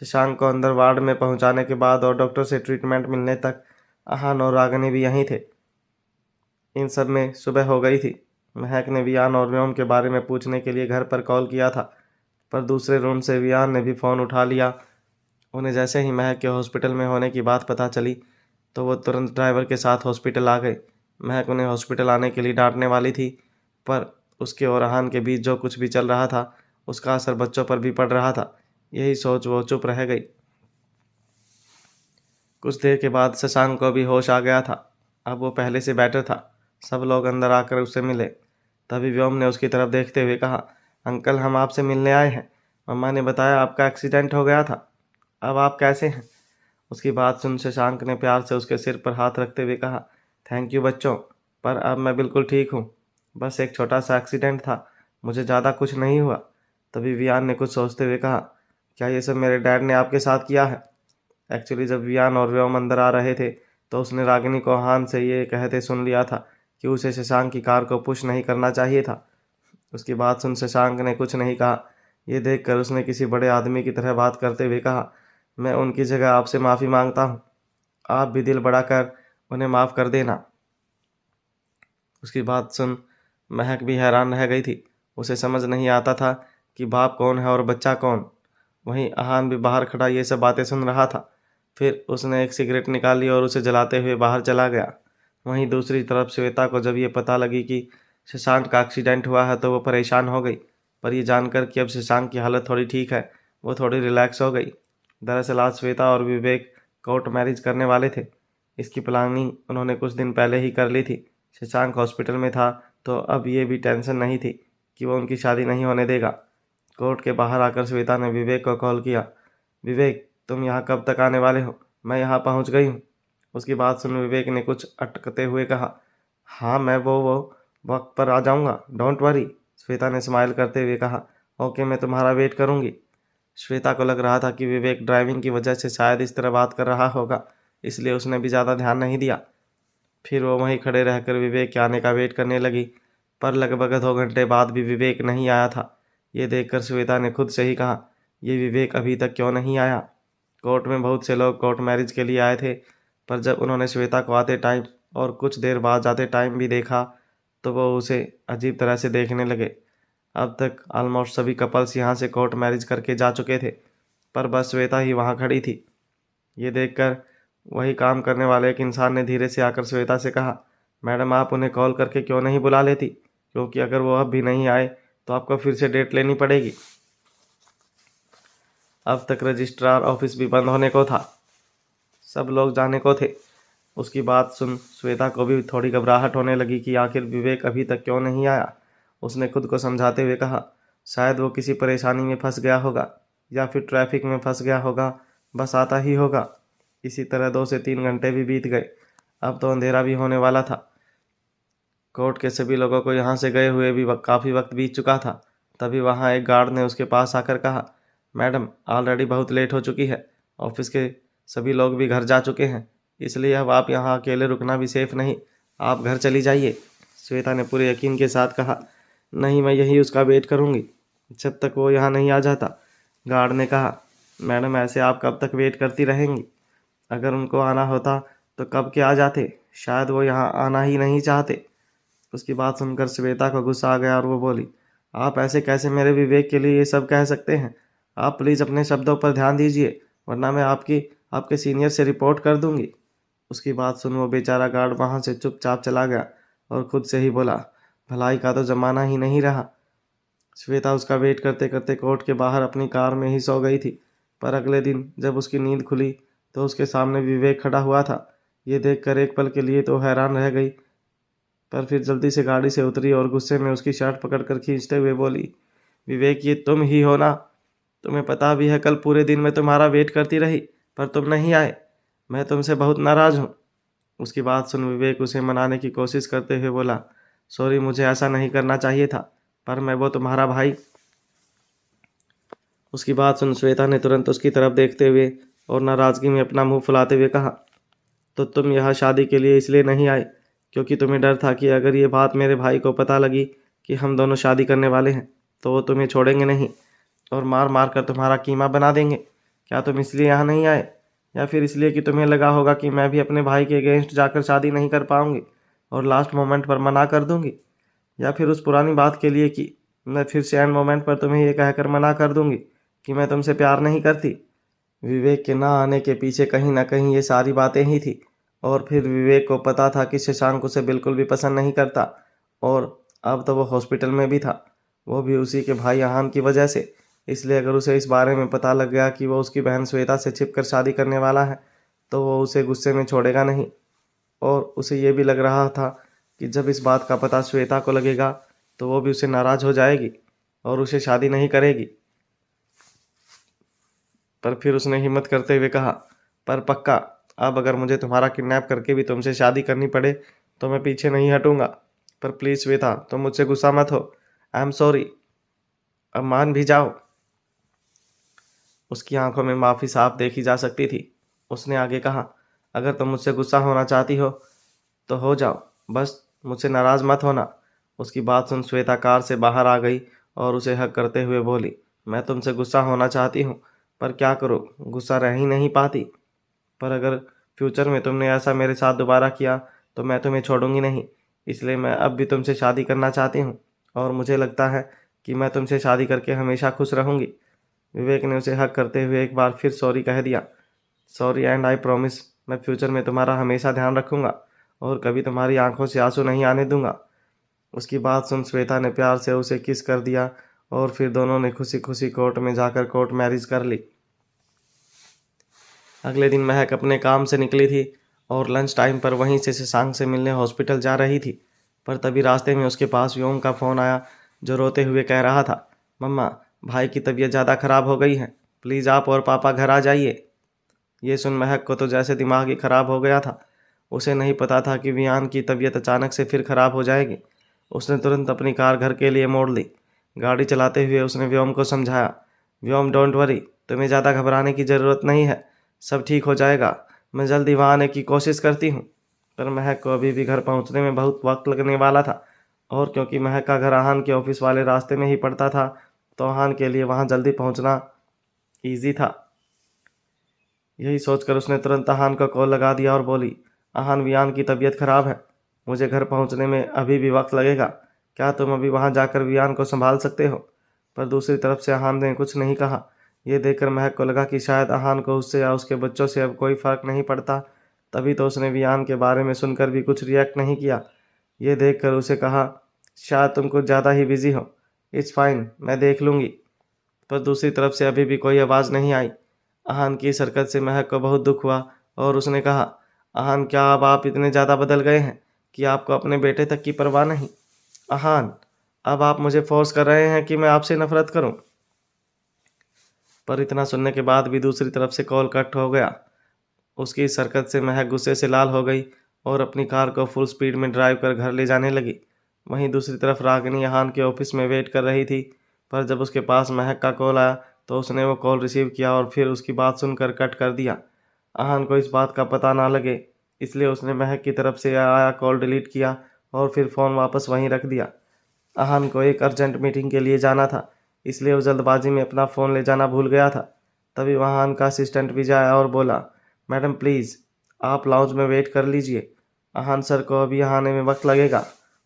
शशांक को अंदर वार्ड में पहुंचाने के बाद और डॉक्टर से ट्रीटमेंट मिलने तक आहान और रागिनी भी यहीं थे। इन सब में सुबह हो गई थी। महक ने वियान और व्योम के बारे में पूछने के लिए घर पर कॉल किया था, पर दूसरे रूम से वियान ने भी फ़ोन उठा लिया। उन्हें जैसे ही महक के हॉस्पिटल में होने की बात पता चली तो वो तुरंत ड्राइवर के साथ हॉस्पिटल आ गए। महक उन्हें हॉस्पिटल आने के लिए डांटने वाली थी, पर उसके और आहान के बीच जो कुछ भी चल रहा था उसका असर बच्चों पर भी पड़ रहा था। यही सोच वो चुप रह गई। कुछ देर के बाद शशांक को भी होश आ गया था। अब वो पहले से बेटर था। सब लोग अंदर आकर उससे मिले। तभी व्योम ने उसकी तरफ देखते हुए कहा, अंकल हम आपसे मिलने आए हैं। मम्मा ने बताया आपका एक्सीडेंट हो गया था। अब आप कैसे हैं। उसकी बात सुन शशांक ने प्यार से उसके सिर पर हाथ रखते हुए कहा, थैंक यू बच्चों, पर अब मैं बिल्कुल ठीक हूँ। बस एक छोटा सा एक्सीडेंट था, मुझे ज़्यादा कुछ नहीं हुआ। तभी वियान ने कुछ सोचते हुए कहा, क्या ये सब मेरे डैड ने आपके साथ किया है। एक्चुअली जब वियान और व्योम अंदर आ रहे थे तो उसने रागिनी को हान से ये कहते सुन लिया था कि उसे शशांक की कार को पुश नहीं करना चाहिए था। उसकी बात सुन शशांक ने कुछ नहीं कहा। ये देखकर उसने किसी बड़े आदमी की तरह बात करते हुए कहा, मैं उनकी जगह आपसे माफ़ी मांगता हूँ, आप भी दिल बड़ा कर उन्हें माफ़ कर देना। उसकी बात सुन महक भी हैरान रह गई थी। उसे समझ नहीं आता था कि बाप कौन है और बच्चा कौन। वहीं आहान भी बाहर खड़ा ये सब बातें सुन रहा था। फिर उसने एक सिगरेट निकाली और उसे जलाते हुए बाहर चला गया। वहीं दूसरी तरफ श्वेता को जब ये पता लगी कि शशांक का एक्सीडेंट हुआ है तो वो परेशान हो गई, पर ये जानकर कि अब शशांक की हालत थोड़ी ठीक है वो थोड़ी रिलैक्स हो गई। दरअसल आज श्वेता और विवेक कोर्ट मैरिज करने वाले थे। इसकी प्लानिंग उन्होंने कुछ दिन पहले ही कर ली थी। शशांक हॉस्पिटल में था तो अब ये भी टेंशन नहीं थी कि वो उनकी शादी नहीं होने देगा। कोर्ट के बाहर आकर श्वेता ने विवेक को कॉल किया, विवेक तुम यहाँ कब तक आने वाले हो, मैं यहाँ पहुँच गई हूँ। उसकी बात सुन विवेक ने कुछ अटकते हुए कहा, हाँ मैं वो वक्त पर आ जाऊँगा, डोंट वरी। श्वेता ने स्माइल करते हुए कहा, ओके मैं तुम्हारा वेट करूँगी। श्वेता को लग रहा था कि विवेक ड्राइविंग की वजह से शायद इस तरह बात कर रहा होगा, इसलिए उसने भी ज़्यादा ध्यान नहीं दिया। फिर वो वहीं खड़े रहकर विवेक के आने का वेट करने लगी, पर लगभग 2 घंटे बाद भी विवेक नहीं आया था। ये देखकर श्वेता ने खुद से ही कहा, ये विवेक अभी तक क्यों नहीं आया। कोर्ट में बहुत से लोग कोर्ट मैरिज के लिए आए थे, पर जब उन्होंने श्वेता को आते टाइम और कुछ देर बाद जाते टाइम भी देखा तो वो उसे अजीब तरह से देखने लगे। अब तक ऑलमोस्ट सभी कपल्स यहाँ से कोर्ट मैरिज करके जा चुके थे, पर बस श्वेता ही वहाँ खड़ी थी। ये देखकर वही काम करने वाले एक इंसान ने धीरे से आकर श्वेता से कहा, मैडम आप उन्हें कॉल करके क्यों नहीं बुला लेती, क्योंकि अगर वो अब भी नहीं आए तो आपको फिर से डेट लेनी पड़ेगी। अब तक रजिस्ट्रार ऑफिस भी बंद होने को था, सब लोग जाने को थे। उसकी बात सुन श्वेता को भी थोड़ी घबराहट होने लगी कि आखिर विवेक अभी तक क्यों नहीं आया। उसने खुद को समझाते हुए कहा, शायद वो किसी परेशानी में फंस गया होगा या फिर ट्रैफिक में फंस गया होगा, बस आता ही होगा। इसी तरह 2 से 3 घंटे भी बीत गए। अब तो अंधेरा भी होने वाला था। कोर्ट के सभी लोगों को यहाँ से गए हुए भी काफ़ी वक्त बीत चुका था। तभी वहाँ एक गार्ड ने उसके पास आकर कहा, मैडम ऑलरेडी बहुत लेट हो चुकी है, ऑफिस के सभी लोग भी घर जा चुके हैं, इसलिए अब आप यहाँ अकेले रुकना भी सेफ नहीं, आप घर चली जाइए। श्वेता ने पूरे यकीन के साथ कहा, नहीं मैं यही उसका वेट करूँगी जब तक वो यहाँ नहीं आ जाता। गार्ड ने कहा, मैडम ऐसे आप कब तक वेट करती रहेंगी? अगर उनको आना होता तो कब के आ जाते, शायद वो यहाँ आना ही नहीं चाहते। उसकी बात सुनकर श्वेता को गुस्सा आ गया और वो बोली, आप ऐसे कैसे मेरे विवेक के लिए ये सब कह सकते हैं? आप प्लीज़ अपने शब्दों पर ध्यान दीजिए, वरना मैं आपके सीनियर से रिपोर्ट कर दूंगी। उसकी बात सुन वो बेचारा गार्ड वहां से चुपचाप चला गया और खुद से ही बोला, भलाई का तो जमाना ही नहीं रहा। श्वेता उसका वेट करते करते कोर्ट के बाहर अपनी कार में ही सो गई थी। पर अगले दिन जब उसकी नींद खुली तो उसके सामने विवेक खड़ा हुआ था। ये देखकर एक पल के लिए तो हैरान रह गई, पर फिर जल्दी से गाड़ी से उतरी और गुस्से में उसकी शर्ट पकड़कर खींचते हुए बोली, विवेक ये तुम ही हो ना? तुम्हें पता भी है कल पूरे दिन मैं तुम्हारा वेट करती रही पर तुम नहीं आए। मैं तुमसे बहुत नाराज हूँ। उसकी बात सुन विवेक उसे मनाने की कोशिश करते हुए बोला, सॉरी, मुझे ऐसा नहीं करना चाहिए था, पर मैं वो तुम्हारा भाई। उसकी बात सुन श्वेता ने तुरंत उसकी तरफ देखते हुए और नाराजगी में अपना मुंह फुलाते हुए कहा, तो तुम यहाँ शादी के लिए इसलिए नहीं आए क्योंकि तुम्हें डर था कि अगर ये बात मेरे भाई को पता लगी कि हम दोनों शादी करने वाले हैं तो वो तुम्हें छोड़ेंगे नहीं और मार मार कर तुम्हारा कीमा बना देंगे। क्या तुम इसलिए यहाँ नहीं आए, या फिर इसलिए कि तुम्हें लगा होगा कि मैं भी अपने भाई के अगेंस्ट जाकर शादी नहीं कर पाऊंगी और लास्ट मोमेंट पर मना कर दूंगी, या फिर उस पुरानी बात के लिए कि मैं फिर से एंड मोमेंट पर तुम्हें ये कहकर मना कर दूंगी कि मैं तुमसे प्यार नहीं करती? विवेक के ना आने के पीछे कहीं ना कहीं ये सारी बातें ही थी। और फिर विवेक को पता था कि शशांक उसे बिल्कुल भी पसंद नहीं करता, और अब तो वो हॉस्पिटल में भी था, वो भी उसी के भाई आहान की वजह से। इसलिए अगर उसे इस बारे में पता लग गया कि वो उसकी बहन श्वेता से छिपकर शादी करने वाला है तो वो उसे गुस्से में छोड़ेगा नहीं। और उसे ये भी लग रहा था कि जब इस बात का पता श्वेता को लगेगा तो वो भी उसे नाराज हो जाएगी और उसे शादी नहीं करेगी। पर फिर उसने हिम्मत करते हुए कहा, पर पक्का, अब अगर मुझे तुम्हारा किडनैप करके भी तुमसे शादी करनी पड़े तो मैं पीछे नहीं हटूंगा। पर प्लीज श्वेता, तुम मुझसे गुस्सा मत हो। आई एम सॉरी, अब मान भी जाओ। उसकी आंखों में माफी साफ देखी जा सकती थी। उसने आगे कहा, अगर तुम मुझसे गुस्सा होना चाहती हो तो हो जाओ, बस मुझसे नाराज मत होना। उसकी बात सुन श्वेता कार से बाहर आ गई और उसे हक करते हुए बोली, मैं तुमसे गुस्सा होना चाहती हूँ, पर क्या करूँ, गुस्सा रह ही नहीं पाती। पर अगर फ्यूचर में तुमने ऐसा मेरे साथ दोबारा किया तो मैं तुम्हें छोड़ूंगी नहीं। इसलिए मैं अब भी तुमसे शादी करना चाहती हूँ और मुझे लगता है कि मैं तुमसे शादी करके हमेशा खुश रहूंगी। विवेक ने उसे हक करते हुए एक बार फिर सॉरी कह दिया। सॉरी एंड आई प्रॉमिस, मैं फ्यूचर में तुम्हारा हमेशा ध्यान रखूंगा और कभी तुम्हारी आंखों से आंसू नहीं आने दूंगा। उसकी बात सुन श्वेता ने प्यार से उसे किस कर दिया और फिर दोनों ने खुशी खुशी कोर्ट में जाकर कोर्ट मैरिज कर ली। अगले दिन महक अपने काम से निकली थी और लंच टाइम पर वहीं से शशांक से मिलने हॉस्पिटल जा रही थी। पर तभी रास्ते में उसके पास व्योम का फ़ोन आया, जो रोते हुए कह रहा था, मम्मा, भाई की तबीयत ज़्यादा खराब हो गई है, प्लीज़ आप और पापा घर आ जाइए। ये सुन महक को तो जैसे दिमाग ही खराब हो गया था। उसे नहीं पता था कि वियान की तबीयत अचानक से फिर खराब हो जाएगी। उसने तुरंत अपनी कार घर के लिए मोड़ ली। गाड़ी चलाते हुए उसने व्योम को समझाया, व्योम डोंट वरी, तुम्हें ज़्यादा घबराने की ज़रूरत नहीं है, सब ठीक हो जाएगा, मैं जल्दी वहाँ आने की कोशिश करती हूँ। पर महक को अभी भी घर पहुँचने में बहुत वक्त लगने वाला था, और क्योंकि महक का घर आहान के ऑफिस वाले रास्ते में ही पड़ता था तो आहान के लिए वहाँ जल्दी पहुँचना ईजी था। यही सोचकर उसने तुरंत आहान को कॉल लगा दिया और बोली, आहान, वियान की तबीयत खराब है, मुझे घर पहुंचने में अभी भी वक्त लगेगा, क्या तुम अभी वहां जाकर वियान को संभाल सकते हो? पर दूसरी तरफ से आहान ने कुछ नहीं कहा। यह देखकर महक को लगा कि शायद आहान को उससे या उसके बच्चों से अब कोई फर्क नहीं पड़ता, तभी तो उसने वियान के बारे में सुनकर भी कुछ रिएक्ट नहीं किया। यह देखकर उसे कहा, शायद तुम कुछ ज़्यादा ही बिजी हो, इट्स फाइन, मैं देख लूँगी। पर दूसरी तरफ से अभी भी कोई आवाज़ नहीं आई। आहान की इस हरकत से महक को बहुत दुख हुआ और उसने कहा, आहान, क्या अब आप इतने ज़्यादा बदल गए हैं कि आपको अपने बेटे तक की परवाह नहीं? आहान, अब आप मुझे फोर्स कर रहे हैं कि मैं आपसे नफरत करूं। पर इतना सुनने के बाद भी दूसरी तरफ से कॉल कट हो गया। उसकी इस हरकत से महक गुस्से से लाल हो गई और अपनी कार को फुल स्पीड में ड्राइव कर घर ले जाने लगी। वहीं दूसरी तरफ रागिनी आहान के ऑफिस में वेट कर रही थी, पर जब उसके पास महक का कॉल आया तो उसने वो कॉल रिसीव किया और फिर उसकी बात सुनकर कट कर दिया। आहान को इस बात का पता ना लगे, इसलिए उसने महक की तरफ से आया कॉल डिलीट किया और फिर फ़ोन वापस वहीं रख दिया। आहान को एक अर्जेंट मीटिंग के लिए जाना था, इसलिए वो जल्दबाजी में अपना फ़ोन ले जाना भूल गया था। तभी वहां का असिस्टेंट विजय आया और बोला, मैडम प्लीज़ आप लाउंज में वेट कर लीजिए, आहान सर को अभी यहाँ आने में वक्त लगेगा।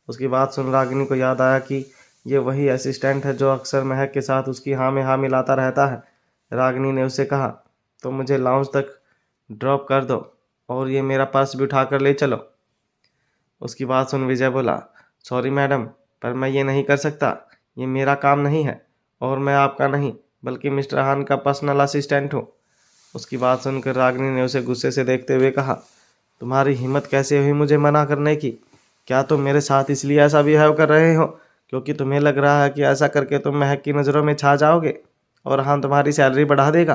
उसकी बात सुन रागिनी को याद आया कि ये वही असिस्टेंट है जो अक्सर महक के साथ उसकी हाँ में हाँ मिलाता रहता है। रागिनी ने उससे कहा, तो मुझे लाउंज तक ड्रॉप कर दो और ये मेरा पर्स भी उठा कर ले चलो। उसकी बात सुन विजय बोला, सॉरी मैडम, पर मैं ये नहीं कर सकता, ये मेरा काम नहीं है और मैं आपका नहीं बल्कि मिस्टर हान का पर्सनल असिस्टेंट हूँ। उसकी बात सुनकर रागिनी ने उसे गुस्से से देखते हुए कहा, तुम्हारी हिम्मत कैसे हुई मुझे मना करने की? क्या तुम मेरे साथ इसलिए ऐसा बिहेव कर रहे हो क्योंकि तुम्हें लग रहा है कि ऐसा करके तुम महक की नज़रों में छा जाओगे और हान तुम्हारी सैलरी बढ़ा देगा?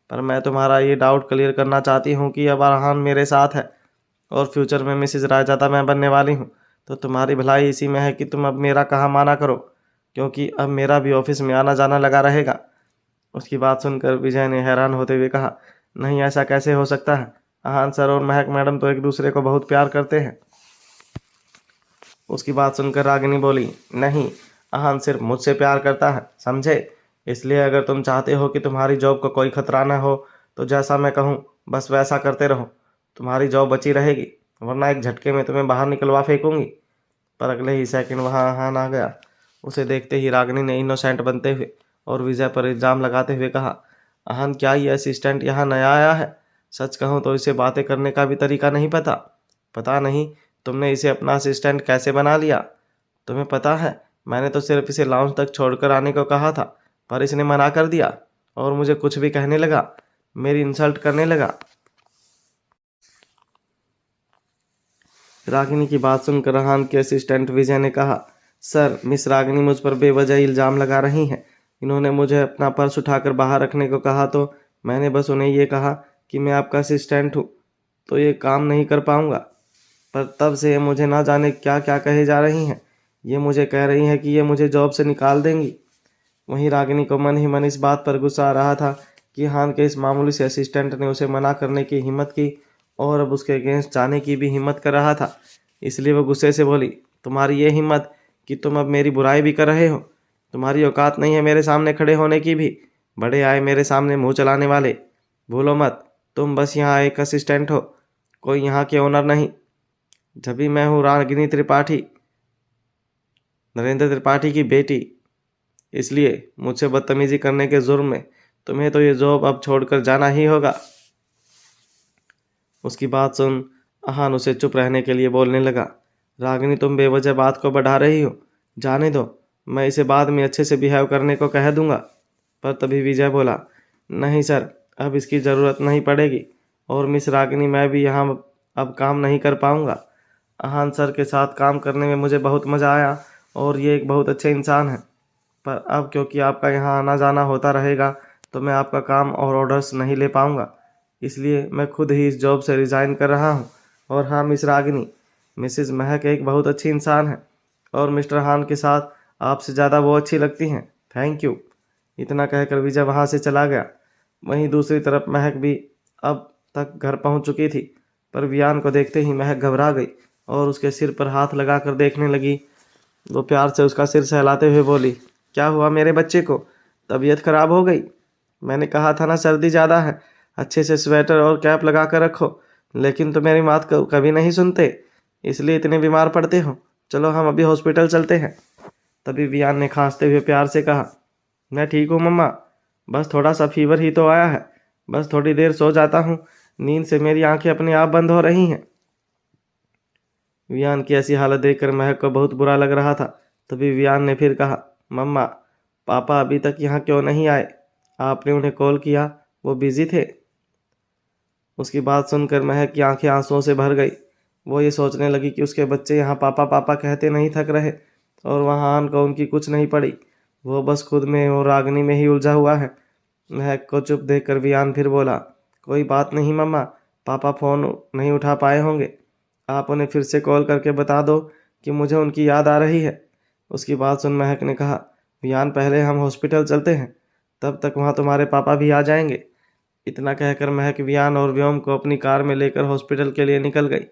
पर मैं तुम्हारा ये डाउट क्लियर करना चाहती हूँ कि अब हान मेरे साथ है और फ्यूचर में मिसेज रायजादा मैं बनने वाली हूँ, तो तुम्हारी भलाई इसी में है कि तुम अब मेरा कहा माना करो, क्योंकि अब मेरा भी ऑफिस में आना जाना लगा रहेगा। उसकी बात सुनकर विजय ने हैरान होते हुए कहा, नहीं ऐसा कैसे हो सकता है? आहान सर और महक मैडम तो एक दूसरे को बहुत प्यार करते हैं। उसकी बात सुनकर रागिनी बोली, नहीं, आहान सिर्फ मुझसे प्यार करता है, समझे? इसलिए अगर तुम चाहते हो कि तुम्हारी जॉब को कोई खतरा न हो तो जैसा मैं कहूँ बस वैसा करते रहो, तुम्हारी जॉब बची रहेगी, वरना एक झटके में तुम्हें बाहर निकलवा फेंकूंगी। पर अगले ही सेकंड वहां आहान आ गया। उसे देखते ही रागिनी ने इनोसेंट बनते हुए और विजय पर इल्जाम लगाते हुए कहा, आहान क्या ये असिस्टेंट यहाँ नया आया है? सच कहूँ तो इसे बातें करने का भी तरीका नहीं पता। पता नहीं तुमने इसे अपना असिस्टेंट कैसे बना लिया। तुम्हें पता है मैंने तो सिर्फ इसे लाउंज तक छोड़कर आने को कहा था, पर इसने मना कर दिया और मुझे कुछ भी कहने लगा, मेरी इंसल्ट करने लगा। रागिनी की बात सुनकर आहान के असिस्टेंट विजय ने कहा, सर मिस रागिनी मुझ पर बेवजह इल्जाम लगा रही हैं। इन्होंने मुझे अपना पर्स उठाकर बाहर रखने को कहा तो मैंने बस उन्हें ये कहा कि मैं आपका असिस्टेंट हूँ तो ये काम नहीं कर पाऊंगा। पर तब से ये मुझे ना जाने क्या क्या कहे जा रही हैं। ये मुझे कह रही हैं कि ये मुझे जॉब से निकाल देंगी। वहीं रागिनी को मन ही मन इस बात पर गुस्सा आ रहा था कि हान के इस मामूली से असिस्टेंट ने उसे मना करने की हिम्मत की और अब उसके अगेंस्ट जाने की भी हिम्मत कर रहा था। इसलिए वो गुस्से से बोली, तुम्हारी ये हिम्मत कि तुम अब मेरी बुराई भी कर रहे हो? तुम्हारी औकात नहीं है मेरे सामने खड़े होने की भी? बड़े आए मेरे सामने मुंह चलाने वाले। भूलो मत तुम बस यहाँ एक असिस्टेंट हो, कोई यहाँ के ओनर नहीं। जब भी मैं हूँ रागिनी त्रिपाठी, नरेंद्र त्रिपाठी की बेटी, इसलिए मुझसे बदतमीजी करने के जुर्म में तुम्हें तो ये जॉब अब छोड़कर जाना ही होगा। उसकी बात सुन आहान उसे चुप रहने के लिए बोलने लगा, रागिनी तुम बेवजह बात को बढ़ा रही हो, जाने दो, मैं इसे बाद में अच्छे से बिहेव करने को कह दूंगा। पर तभी विजय बोला, नहीं सर, अब इसकी ज़रूरत नहीं पड़ेगी और मिस रागिनी मैं भी यहाँ अब काम नहीं कर पाऊंगा। आहान सर के साथ काम करने में मुझे बहुत मज़ा आया और ये एक बहुत अच्छे इंसान हैं, पर अब क्योंकि आपका यहाँ आना जाना होता रहेगा तो मैं आपका काम और ऑर्डर्स नहीं ले पाऊंगा, इसलिए मैं खुद ही इस जॉब से रिज़ाइन कर रहा हूँ। और हाँ मिस रागिनी, मिसेस महक एक बहुत अच्छी इंसान है और मिस्टर हान के साथ आपसे ज़्यादा वो अच्छी लगती हैं। Thank you. इतना कहकर विजय वहाँ से चला गया। वहीं दूसरी तरफ महक भी अब तक घर पहुँच चुकी थी, पर वियान को देखते ही महक घबरा गई और उसके सिर पर हाथ लगाकर देखने लगी। वो प्यार से उसका सिर सहलाते हुए बोली, क्या हुआ मेरे बच्चे को, तबीयत खराब हो गई? मैंने कहा था ना सर्दी ज़्यादा है, अच्छे से स्वेटर और कैप लगा कर रखो, लेकिन तो मेरी बात कभी नहीं सुनते, इसलिए इतने बीमार पड़ते हो। चलो हम अभी हॉस्पिटल चलते हैं। तभी वियान ने खांसते हुए प्यार से कहा, मैं ठीक हूँ मम्मा, बस थोड़ा सा फीवर ही तो आया है, बस थोड़ी देर सो जाता हूँ, नींद से मेरी आंखें अपने आप बंद हो रही हैं। वियान की ऐसी हालत देखकर महक को बहुत बुरा लग रहा था। तभी वियान ने फिर कहा, मम्मा पापा अभी तक यहाँ क्यों नहीं आए? आपने उन्हें कॉल किया, वो बिजी थे? उसकी बात सुनकर महक की आंखें आंसुओं से भर गई। वो ये सोचने लगी कि उसके बच्चे यहाँ पापा पापा कहते नहीं थक रहे और वहाँ आन को उनकी कुछ नहीं पड़ी, वो बस खुद में और रागनी में ही उलझा हुआ है। महक को चुप देखकर वियान फिर बोला, कोई बात नहीं मम्मा, पापा फ़ोन नहीं उठा पाए होंगे, आप उन्हें फिर से कॉल करके बता दो कि मुझे उनकी याद आ रही है। उसकी बात सुन महक ने कहा, वियान पहले हम हॉस्पिटल चलते हैं, तब तक वहाँ तुम्हारे पापा भी आ जाएंगे। इतना कहकर महक वियान और व्योम को अपनी कार में लेकर हॉस्पिटल के लिए निकल गई।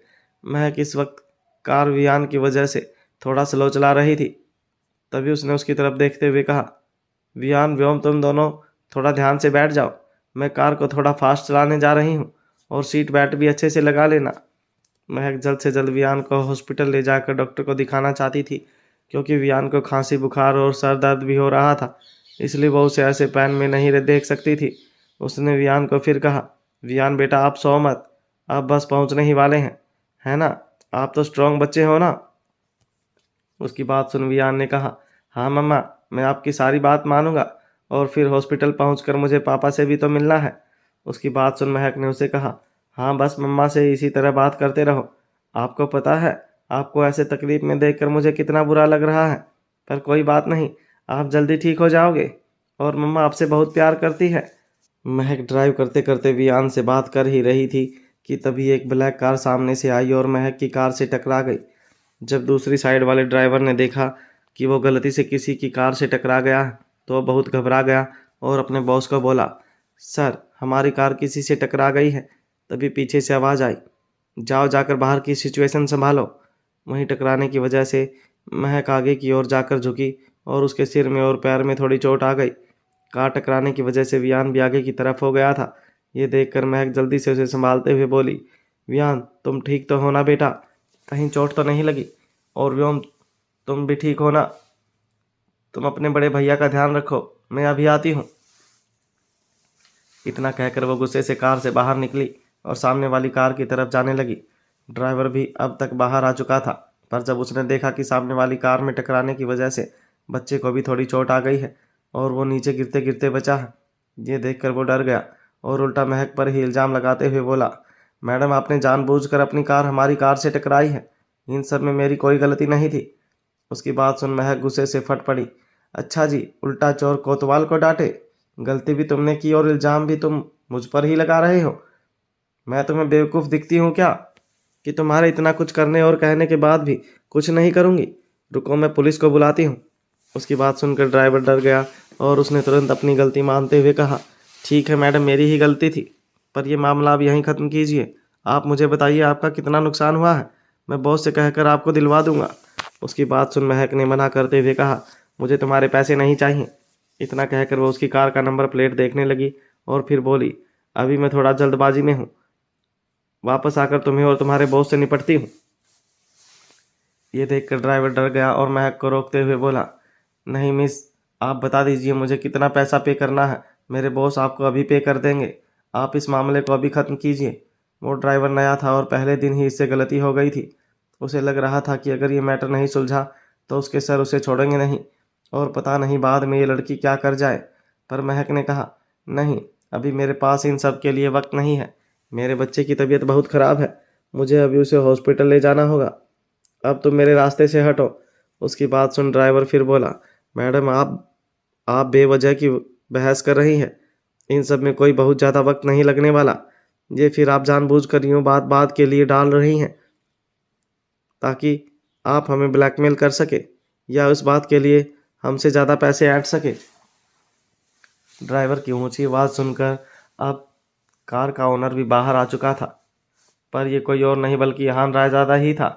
महक इस वक्त कार वियान की वजह से थोड़ा स्लो चला रही थी। तभी उसने उसकी तरफ देखते हुए कहा, वियान, व्योम, तुम दोनों थोड़ा ध्यान से बैठ जाओ। मैं कार को थोड़ा फास्ट चलाने जा रही हूँ और सीट बेल्ट भी अच्छे से लगा लेना। महक जल्द से जल्द वियान को हॉस्पिटल ले जाकर डॉक्टर को दिखाना चाहती थी, क्योंकि वियान को खांसी, बुखार और सर दर्द भी हो रहा था, इसलिए वो उसे ऐसे पैन में नहीं देख सकती थी। उसने वियान को फिर कहा, वियान बेटा, आप सो मत, आप बस पहुंचने ही वाले हैं, है ना? आप तो स्ट्रांग बच्चे हो ना? उसकी बात सुन वियान ने कहा, हाँ मम्मा, मैं आपकी सारी बात मानूंगा और फिर हॉस्पिटल पहुंचकर मुझे पापा से भी तो मिलना है। उसकी बात सुन महक ने उसे कहा, हाँ बस मम्मा से इसी तरह बात करते रहो। आपको पता है, आपको ऐसे तकलीफ में देखकर मुझे कितना बुरा लग रहा है, पर कोई बात नहीं, आप जल्दी ठीक हो जाओगे और मम्मा आपसे बहुत प्यार करती है। महक ड्राइव करते करते वियान से बात कर ही रही थी कि तभी एक ब्लैक कार सामने से आई और महक की कार से टकरा गई। जब दूसरी साइड वाले ड्राइवर ने देखा कि वो गलती से किसी की कार से टकरा गया है, तो वो बहुत घबरा गया और अपने बॉस को बोला, सर, हमारी कार किसी से टकरा गई है। तभी पीछे से आवाज़ आई, जाओ जाकर बाहर की सिचुएशन संभालो। वहीं टकराने की वजह से महक आगे की ओर जाकर झुकी और उसके सिर में और पैर में थोड़ी चोट आ गई। कार टकराने की वजह से वियान भी आगे की तरफ हो गया था। ये देखकर महक जल्दी से उसे संभालते हुए बोली, वियान, तुम ठीक तो हो ना बेटा? कहीं चोट तो नहीं लगी? और व्योम, तुम भी ठीक हो ना? तुम अपने बड़े भैया का ध्यान रखो, मैं अभी आती हूँ। इतना कहकर वो गुस्से से कार से बाहर निकली और सामने वाली कार की तरफ जाने लगी। ड्राइवर भी अब तक बाहर आ चुका था, पर जब उसने देखा कि सामने वाली कार में टकराने की वजह से बच्चे को भी थोड़ी चोट आ गई है और वो नीचे गिरते गिरते बचा है, ये देखकर वो डर गया और उल्टा महक पर ही इल्ज़ाम लगाते हुए बोला, मैडम, आपने जानबूझकर अपनी कार हमारी कार से टकराई है, इन सब में मेरी कोई गलती नहीं थी। उसकी बात सुन महक गुस्से से फट पड़ी, अच्छा जी, उल्टा चोर कोतवाल को डांटे, गलती भी तुमने की और इल्ज़ाम भी तुम मुझ पर ही लगा रहे हो। मैं तुम्हें बेवकूफ़ दिखती हूँ क्या कि तुम्हारे इतना कुछ करने और कहने के बाद भी कुछ नहीं करूँगी? रुको, मैं पुलिस को बुलाती हूँ। उसकी बात सुनकर ड्राइवर डर गया और उसने तुरंत अपनी गलती मानते हुए कहा, ठीक है मैडम, मेरी ही गलती थी, पर यह मामला आप यहीं ख़त्म कीजिए। आप मुझे बताइए आपका कितना नुकसान हुआ है, मैं बॉस से कहकर आपको दिलवा दूंगा। उसकी बात सुन महक ने मना करते हुए कहा, मुझे तुम्हारे पैसे नहीं चाहिए। इतना कहकर वो उसकी कार का नंबर प्लेट देखने लगी और फिर बोली, अभी मैं थोड़ा जल्दबाजी में हूँ, वापस आकर तुम्हें और तुम्हारे बॉस से निपटती हूँ। ये देखकर ड्राइवर डर गया और महक को रोकते हुए बोला, नहीं मिस, आप बता दीजिए मुझे कितना पैसा पे करना है, मेरे बॉस आपको अभी पे कर देंगे, आप इस मामले को अभी ख़त्म कीजिए। वो ड्राइवर नया था और पहले दिन ही इससे गलती हो गई थी। उसे लग रहा था कि अगर ये मैटर नहीं सुलझा तो उसके सर उसे छोड़ेंगे नहीं और पता नहीं बाद में ये लड़की क्या कर जाए। पर महक ने कहा, नहीं, अभी मेरे पास इन सब के लिए वक्त नहीं है, मेरे बच्चे की तबीयत बहुत ख़राब है, मुझे अभी उसे हॉस्पिटल ले जाना होगा, अब तुम मेरे रास्ते से हटो। उसकी बात सुन ड्राइवर फिर बोला, मैडम, आप बेवजह की बहस कर रही हैं, इन सब में कोई बहुत ज़्यादा वक्त नहीं लगने वाला। ये फिर आप जानबूझकर यूँ बात बात के लिए डाल रही हैं ताकि आप हमें ब्लैकमेल कर सके या उस बात के लिए हमसे ज़्यादा पैसे ऐंठ सके। ड्राइवर की ऊंची आवाज़ सुनकर अब कार का ओनर भी बाहर आ चुका था, पर यह कोई और नहीं बल्कि यहान रायजादा ही था,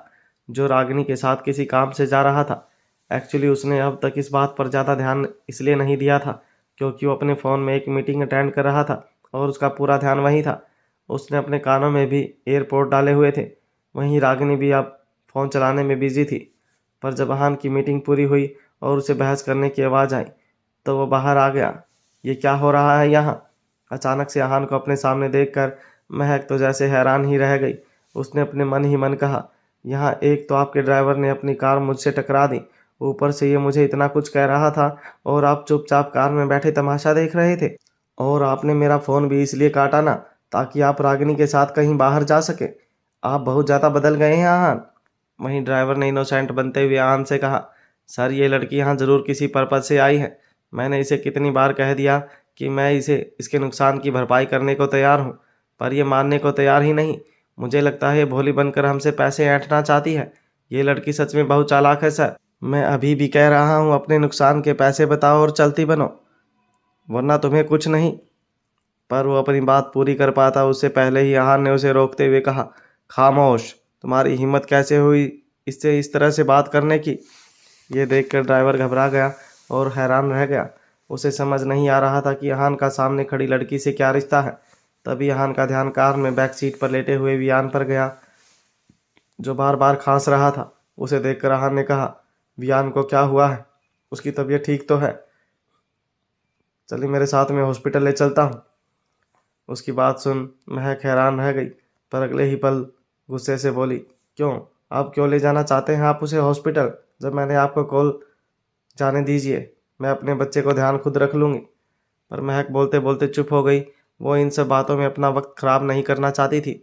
जो रागिनी के साथ किसी काम से जा रहा था। एक्चुअली उसने अब तक इस बात पर ज़्यादा ध्यान इसलिए नहीं दिया था क्योंकि वो अपने फ़ोन में एक मीटिंग अटेंड कर रहा था और उसका पूरा ध्यान वहीं था। उसने अपने कानों में भी एयरपोर्ट डाले हुए थे। वहीं रागिनी भी अब फ़ोन चलाने में बिजी थी। पर जब अहान की मीटिंग पूरी हुई और उसे बहस करने की आवाज़ आई तो वो बाहर आ गया। ये क्या हो रहा है यहाँ? अचानक से अहान को अपने सामने देखकर महक तो जैसे हैरान ही रह गई। उसने अपने मन ही मन कहा, यहाँ एक तो आपके ड्राइवर ने अपनी कार मुझसे टकरा दी, ऊपर से ये मुझे इतना कुछ कह रहा था और आप चुपचाप कार में बैठे तमाशा देख रहे थे। और आपने मेरा फ़ोन भी इसलिए काटा ना ताकि आप रागिनी के साथ कहीं बाहर जा सके। आप बहुत ज़्यादा बदल गए हैं अहान। वहीं ड्राइवर ने इनोसेंट बनते हुए अहान से कहा, सर, ये लड़की यहाँ ज़रूर किसी पर्पज़ से आई है। मैंने इसे कितनी बार कह दिया कि मैं इसे इसके नुकसान की भरपाई करने को तैयार हूँ, पर यह मानने को तैयार ही नहीं। मुझे लगता है ये भोली बनकर हमसे पैसे ऐंठना चाहती है। ये लड़की सच में बहुत चालाक है सर। मैं अभी भी कह रहा हूँ, अपने नुकसान के पैसे बताओ और चलती बनो, वरना तुम्हें कुछ नहीं। पर वो अपनी बात पूरी कर पाता उससे पहले ही अहान ने उसे रोकते हुए कहा, खामोश, तुम्हारी हिम्मत कैसे हुई इससे इस तरह से बात करने की? ये देखकर ड्राइवर घबरा गया और हैरान रह गया। उसे समझ नहीं आ रहा था कि अहान का सामने खड़ी लड़की से क्या रिश्ता है। तभी अहान का ध्यान कार में बैक सीट पर लेटे हुए वियान पर गया, जो बार बार खांस रहा था। उसे देखकर अहान ने कहा, वियान को क्या हुआ है? उसकी तबीयत ठीक तो है? चलिए मेरे साथ में हॉस्पिटल ले चलता हूँ। उसकी बात सुन महक हैरान रह गई, पर अगले ही पल गुस्से से बोली, क्यों? आप क्यों ले जाना चाहते हैं आप उसे हॉस्पिटल, जब मैंने आपको कॉल? जाने दीजिए, मैं अपने बच्चे को ध्यान खुद रख लूंगी। पर महक बोलते बोलते चुप हो गई। वो इन सब बातों में अपना वक्त खराब नहीं करना चाहती थी।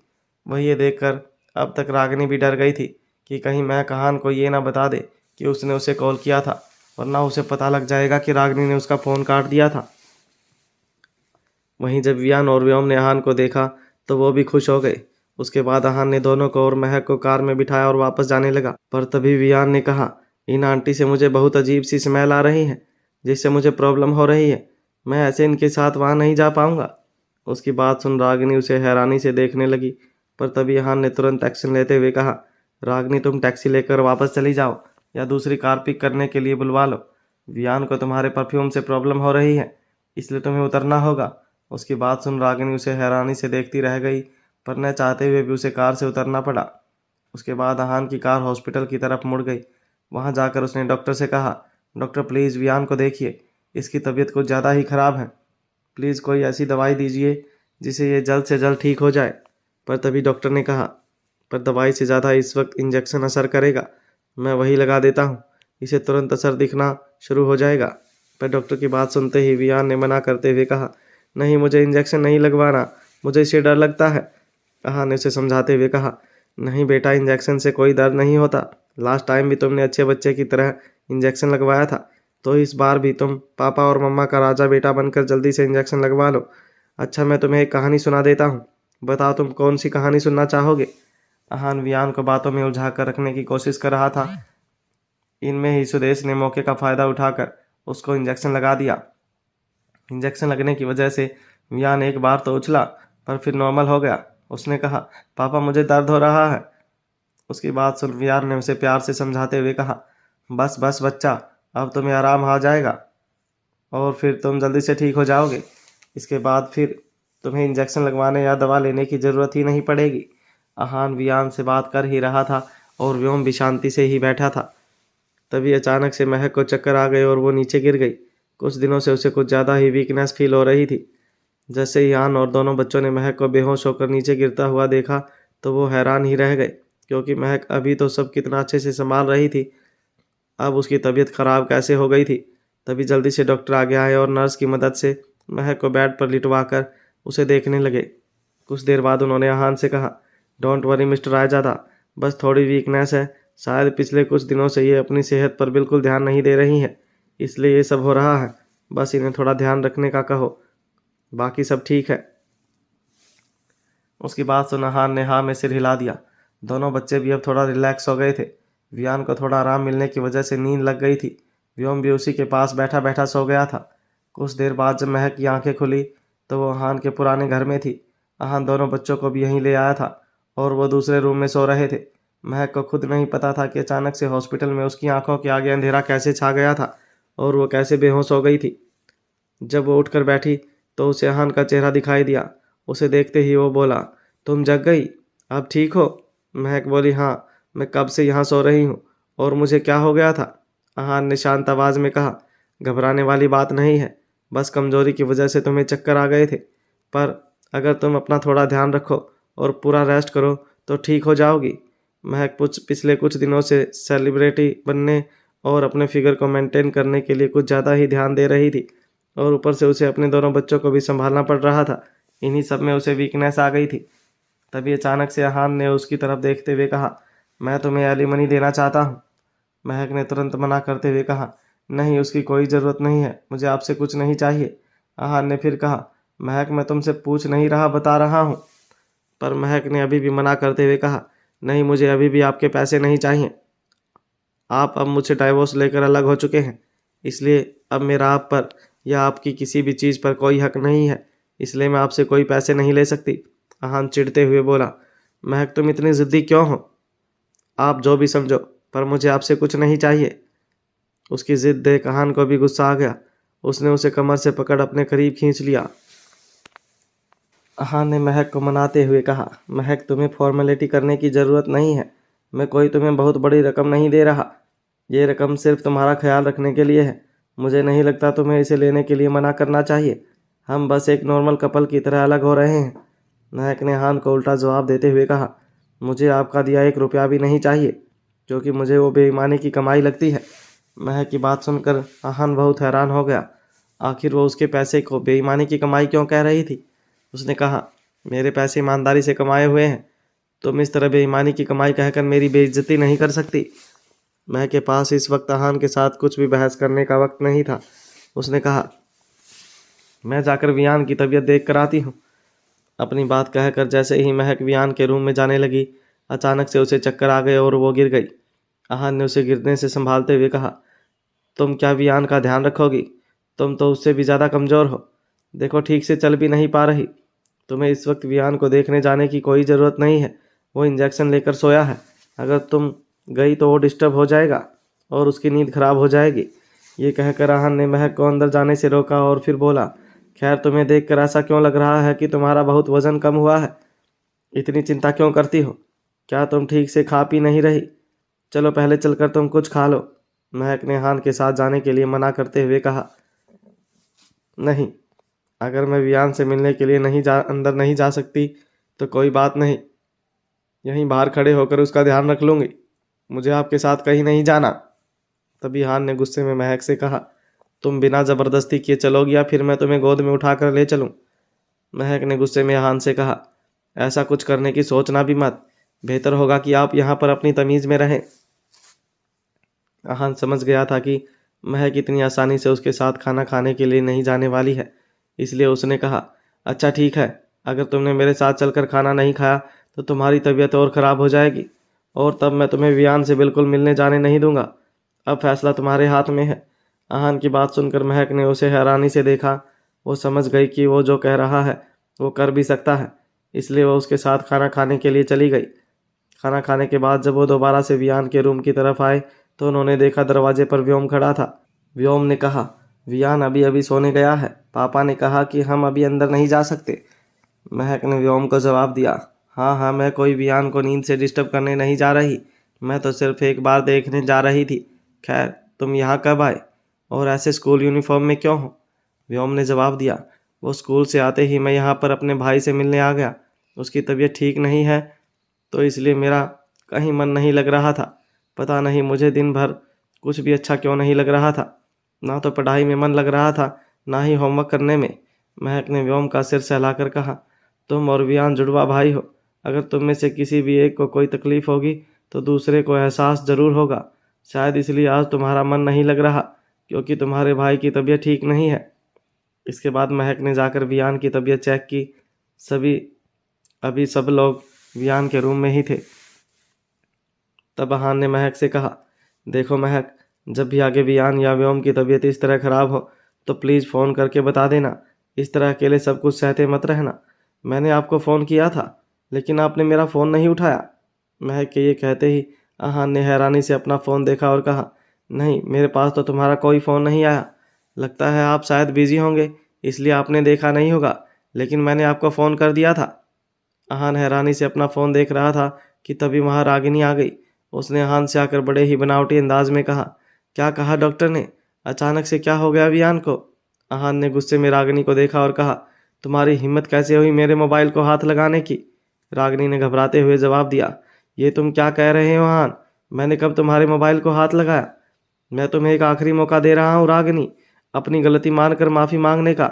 वही ये देखकर अब तक रागिनी भी डर गई थी कि कहीं महक अहान को ये ना बता दे कि उसने उसे कॉल किया था, वरना उसे पता लग जाएगा कि रागिनी ने उसका फ़ोन काट दिया था। वहीं जब वियान और व्योम ने अहान को देखा तो वो भी खुश हो गए। उसके बाद अहान ने दोनों को और महक को कार में बिठाया और वापस जाने लगा। पर तभी वियान ने कहा, इन आंटी से मुझे बहुत अजीब सी स्मेल आ रही है, जिससे मुझे प्रॉब्लम हो रही है। मैं ऐसे इनके साथ वहाँ नहीं जा पाऊंगा। उसकी बात सुन रागिनी उसे हैरानी से देखने लगी। पर तभी अहान ने तुरंत एक्शन लेते हुए कहा, रागिनी तुम टैक्सी लेकर वापस चली जाओ या दूसरी कार पिक करने के लिए बुलवा लो। वियान को तुम्हारे परफ्यूम से प्रॉब्लम हो रही है, इसलिए तुम्हें उतरना होगा। उसकी बात सुन रागिनी उसे हैरानी से देखती रह गई, पर न चाहते हुए भी उसे कार से उतरना पड़ा। उसके बाद अहान की कार हॉस्पिटल की तरफ मुड़ गई। वहां जाकर उसने डॉक्टर से कहा, डॉक्टर प्लीज़ वियान को देखिए, इसकी तबीयत कुछ ज़्यादा ही ख़राब है। प्लीज़ कोई ऐसी दवाई दीजिए जिसे ये जल्द से जल्द ठीक हो जाए। पर तभी डॉक्टर ने कहा, पर दवाई से ज़्यादा इस वक्त इंजेक्शन असर करेगा, मैं वही लगा देता हूँ, इसे तुरंत असर दिखना शुरू हो जाएगा। पर डॉक्टर की बात सुनते ही वियान ने मना करते हुए कहा, नहीं मुझे इंजेक्शन नहीं लगवाना, मुझे इससे डर लगता है। अहान ने उसे समझाते हुए कहा, नहीं बेटा, इंजेक्शन से कोई दर्द नहीं होता। लास्ट टाइम भी तुमने अच्छे बच्चे की तरह इंजेक्शन लगवाया था, तो इस बार भी तुम पापा और मम्मा का राजा बेटा बनकर जल्दी से इंजेक्शन लगवा लो। अच्छा, मैं तुम्हें एक कहानी सुना देता हूँ, बताओ तुम कौन सी कहानी सुनना चाहोगे? अहान वियान को बातों में उलझा कर रखने की कोशिश कर रहा था। इनमें ही सुदेश ने मौके का फायदा उठाकर उसको इंजेक्शन लगा दिया। इंजेक्शन लगने की वजह से वियान एक बार तो उछला, पर फिर नॉर्मल हो गया। उसने कहा, पापा मुझे दर्द हो रहा है। उसकी बात सुन वियान ने उसे प्यार से समझाते हुए कहा, बस बस बच्चा, अब तुम्हें आराम आ जाएगा और फिर तुम जल्दी से ठीक हो जाओगे। इसके बाद फिर तुम्हें इंजेक्शन लगवाने या दवा लेने की ज़रूरत ही नहीं पड़ेगी। अहान वियान से बात कर ही रहा था और व्योम भी शांति से ही बैठा था। तभी अचानक से महक को चक्कर आ गए और वो नीचे गिर गई। कुछ दिनों से उसे कुछ ज़्यादा ही वीकनेस फील हो रही थी। जैसे ही अहान और दोनों बच्चों ने महक को बेहोश होकर नीचे गिरता हुआ देखा तो वो हैरान ही रह गए, क्योंकि महक अभी तो सब कितना अच्छे से संभाल रही थी, अब उसकी तबीयत खराब कैसे हो गई थी। तभी जल्दी से डॉक्टर आगे आए और नर्स की मदद से महक को बेड पर लिटवा कर उसे देखने लगे। कुछ देर बाद उन्होंने अहान से कहा, डोंट वरी मिस्टर रायजादा, बस थोड़ी वीकनेस है। शायद पिछले कुछ दिनों से ये अपनी सेहत पर बिल्कुल ध्यान नहीं दे रही हैं, इसलिए ये सब हो रहा है। बस इन्हें थोड़ा ध्यान रखने का कहो, बाकी सब ठीक है। उसकी बात सुन अहान ने हाँ में सिर हिला दिया। दोनों बच्चे भी अब थोड़ा रिलैक्स हो गए थे। वियान को थोड़ा आराम मिलने की वजह से नींद लग गई थी। व्योम भी उसी के पास बैठा बैठा सो गया था। कुछ देर बाद जब महक की आंखें खुली तो वो अहान के पुराने घर में थी। अहान दोनों बच्चों को भी यहीं ले आया था और वो दूसरे रूम में सो रहे थे। महक को खुद नहीं पता था कि अचानक से हॉस्पिटल में उसकी आंखों के आगे अंधेरा कैसे छा गया था और वो कैसे बेहोश हो गई थी। जब वो उठकर बैठी तो उसे अहान का चेहरा दिखाई दिया। उसे देखते ही वो बोला, तुम जग गई, अब ठीक हो? महक बोली, हाँ, मैं कब से यहाँ सो रही हूँ और मुझे क्या हो गया था? अहान ने शांत आवाज़ में कहा, घबराने वाली बात नहीं है, बस कमज़ोरी की वजह से तुम्हें चक्कर आ गए थे। पर अगर तुम अपना थोड़ा ध्यान रखो और पूरा रेस्ट करो तो ठीक हो जाओगी। महक पिछले कुछ दिनों से सेलिब्रिटी बनने और अपने फिगर को मेंटेन करने के लिए कुछ ज़्यादा ही ध्यान दे रही थी और ऊपर से उसे अपने दोनों बच्चों को भी संभालना पड़ रहा था। इन्हीं सब में उसे वीकनेस आ गई थी। तभी अचानक से अहान ने उसकी तरफ देखते हुए कहा, मैं तुम्हें एलिमनी देना चाहता हूँ। महक ने तुरंत मना करते हुए कहा, नहीं, उसकी कोई ज़रूरत नहीं है, मुझे आपसे कुछ नहीं चाहिए। अहान ने फिर कहा, महक मैं तुमसे पूछ नहीं रहा, बता रहा हूँ। पर महक ने अभी भी मना करते हुए कहा, नहीं, मुझे अभी भी आपके पैसे नहीं चाहिए। आप अब मुझसे डाइवोर्स लेकर अलग हो चुके हैं, इसलिए अब मेरा आप पर या आपकी किसी भी चीज़ पर कोई हक नहीं है, इसलिए मैं आपसे कोई पैसे नहीं ले सकती। अहान चिढ़ते हुए बोला, महक तुम इतनी ज़िद्दी क्यों हो? आप जो भी समझो, पर मुझे आपसे कुछ नहीं चाहिए। उसकी ज़िद देख अहान को भी गुस्सा आ गया। उसने उसे कमर से पकड़ अपने करीब खींच लिया। अहान ने महक को मनाते हुए कहा, महक तुम्हें फॉर्मेलिटी करने की ज़रूरत नहीं है। मैं कोई तुम्हें बहुत बड़ी रकम नहीं दे रहा। ये रकम सिर्फ तुम्हारा ख्याल रखने के लिए है। मुझे नहीं लगता तुम्हें इसे लेने के लिए मना करना चाहिए। हम बस एक नॉर्मल कपल की तरह अलग हो रहे हैं। महक ने अहान को उल्टा जवाब देते हुए कहा, मुझे आपका दिया 1 रुपया भी नहीं चाहिए, क्योंकि मुझे वो बेईमानी की कमाई लगती है। महक की बात सुनकर अहान बहुत हैरान हो गया। आखिर वो उसके पैसे को बेईमानी की कमाई क्यों कह रही थी। उसने कहा, मेरे पैसे ईमानदारी से कमाए हुए हैं। तुम इस तरह बेईमानी की कमाई कहकर मेरी बेइज्जती नहीं कर सकती। महक के पास इस वक्त अहान के साथ कुछ भी बहस करने का वक्त नहीं था। उसने कहा, मैं जाकर वियान की तबीयत देख कर आती हूँ। अपनी बात कहकर जैसे ही महक वियान के रूम में जाने लगी, अचानक से उसे चक्कर आ गए और वो गिर गई। अहान ने उसे गिरने से संभालते हुए कहा, तुम क्या वियान का ध्यान रखोगी? तुम तो उससे भी ज़्यादा कमज़ोर हो। देखो, ठीक से चल भी नहीं पा रही। तुम्हें इस वक्त वियान को देखने जाने की कोई ज़रूरत नहीं है। वो इंजेक्शन लेकर सोया है। अगर तुम गई तो वो डिस्टर्ब हो जाएगा और उसकी नींद खराब हो जाएगी। ये कहकर अहान ने महक को अंदर जाने से रोका और फिर बोला, खैर, तुम्हें देखकर ऐसा क्यों लग रहा है कि तुम्हारा बहुत वजन कम हुआ है? इतनी चिंता क्यों करती हो? क्या तुम ठीक से खा पी नहीं रही? चलो पहले चलकर तुम कुछ खा लो। महक ने अहान के साथ जाने के लिए मना करते हुए कहा, नहीं, अगर मैं वियान से मिलने के लिए अंदर नहीं जा सकती तो कोई बात नहीं, यहीं बाहर खड़े होकर उसका ध्यान रख लूंगी। मुझे आपके साथ कहीं नहीं जाना। तभी अहान ने गुस्से में महक से कहा, तुम बिना जबरदस्ती किए चलोगी या फिर मैं तुम्हें गोद में उठाकर ले चलूं? महक ने गुस्से में अहान से कहा, ऐसा कुछ करने की सोचना भी मत। बेहतर होगा कि आप यहाँ पर अपनी तमीज में रहें। अहान समझ गया था कि महक इतनी आसानी से उसके साथ खाना खाने के लिए नहीं जाने वाली है, इसलिए उसने कहा, अच्छा ठीक है, अगर तुमने मेरे साथ चलकर खाना नहीं खाया तो तुम्हारी तबीयत और ख़राब हो जाएगी और तब मैं तुम्हें वियान से बिल्कुल मिलने जाने नहीं दूंगा। अब फैसला तुम्हारे हाथ में है। अहान की बात सुनकर महक ने उसे हैरानी से देखा। वो समझ गई कि वो जो कह रहा है वो कर भी सकता है, इसलिए वो उसके साथ खाना खाने के लिए चली गई। खाना खाने के बाद जब वो दोबारा से वियान के रूम की तरफ आए तो उन्होंने देखा दरवाजे पर व्योम खड़ा था। व्योम ने कहा, वियान अभी अभी सोने गया है। पापा ने कहा कि हम अभी अंदर नहीं जा सकते। महक ने व्योम को जवाब दिया, हाँ हाँ, मैं कोई वियान को नींद से डिस्टर्ब करने नहीं जा रही। मैं तो सिर्फ एक बार देखने जा रही थी। खैर, तुम यहाँ कब आए और ऐसे स्कूल यूनिफॉर्म में क्यों हो? व्योम ने जवाब दिया, वो स्कूल से आते ही मैं यहाँ पर अपने भाई से मिलने आ गया। उसकी तबीयत ठीक नहीं है तो इसलिए मेरा कहीं मन नहीं लग रहा था। पता नहीं मुझे दिन भर कुछ भी अच्छा क्यों नहीं लग रहा था। ना तो पढ़ाई में मन लग रहा था, ना ही होमवर्क करने में। महक ने व्योम का सिर सहलाकर कहा, तुम और वियान जुड़वा भाई हो। अगर तुम में से किसी भी एक को कोई तकलीफ होगी तो दूसरे को एहसास जरूर होगा। शायद इसलिए आज तुम्हारा मन नहीं लग रहा, क्योंकि तुम्हारे भाई की तबीयत ठीक नहीं है। इसके बाद महक ने जाकर वियान की तबीयत चेक की। अभी सब लोग वियान के रूम में ही थे। तब अहान ने महक से कहा, देखो महक, जब भी आगे वियान या व्योम की तबीयत इस तरह खराब हो तो प्लीज़ फ़ोन करके बता देना। इस तरह अकेले सब कुछ सहते मत रहना। मैंने आपको फ़ोन किया था लेकिन आपने मेरा फ़ोन नहीं उठाया। महक के ये कहते ही अहान ने हैरानी से अपना फ़ोन देखा और कहा, नहीं, मेरे पास तो तुम्हारा कोई फ़ोन नहीं आया। लगता है आप शायद बिज़ी होंगे, इसलिए आपने देखा नहीं होगा, लेकिन मैंने आपको फ़ोन कर दिया था। अहान हैरानी से अपना फ़ोन देख रहा था कि तभी वहाँ रागिनी आ गई। उसने अहान से आकर बड़े ही बनावटी अंदाज में कहा, क्या कहा डॉक्टर ने? अचानक से क्या हो गया वियान को? अहान ने गुस्से में रागिनी को देखा और कहा, तुम्हारी हिम्मत कैसे हुई मेरे मोबाइल को हाथ लगाने की? रागिनी ने घबराते हुए जवाब दिया, ये तुम क्या कह रहे हो अहान? मैंने कब तुम्हारे मोबाइल को हाथ लगाया? मैं तुम्हें एक आखिरी मौका दे रहा हूँ रागिनी, अपनी गलती मानकर माफ़ी मांगने का।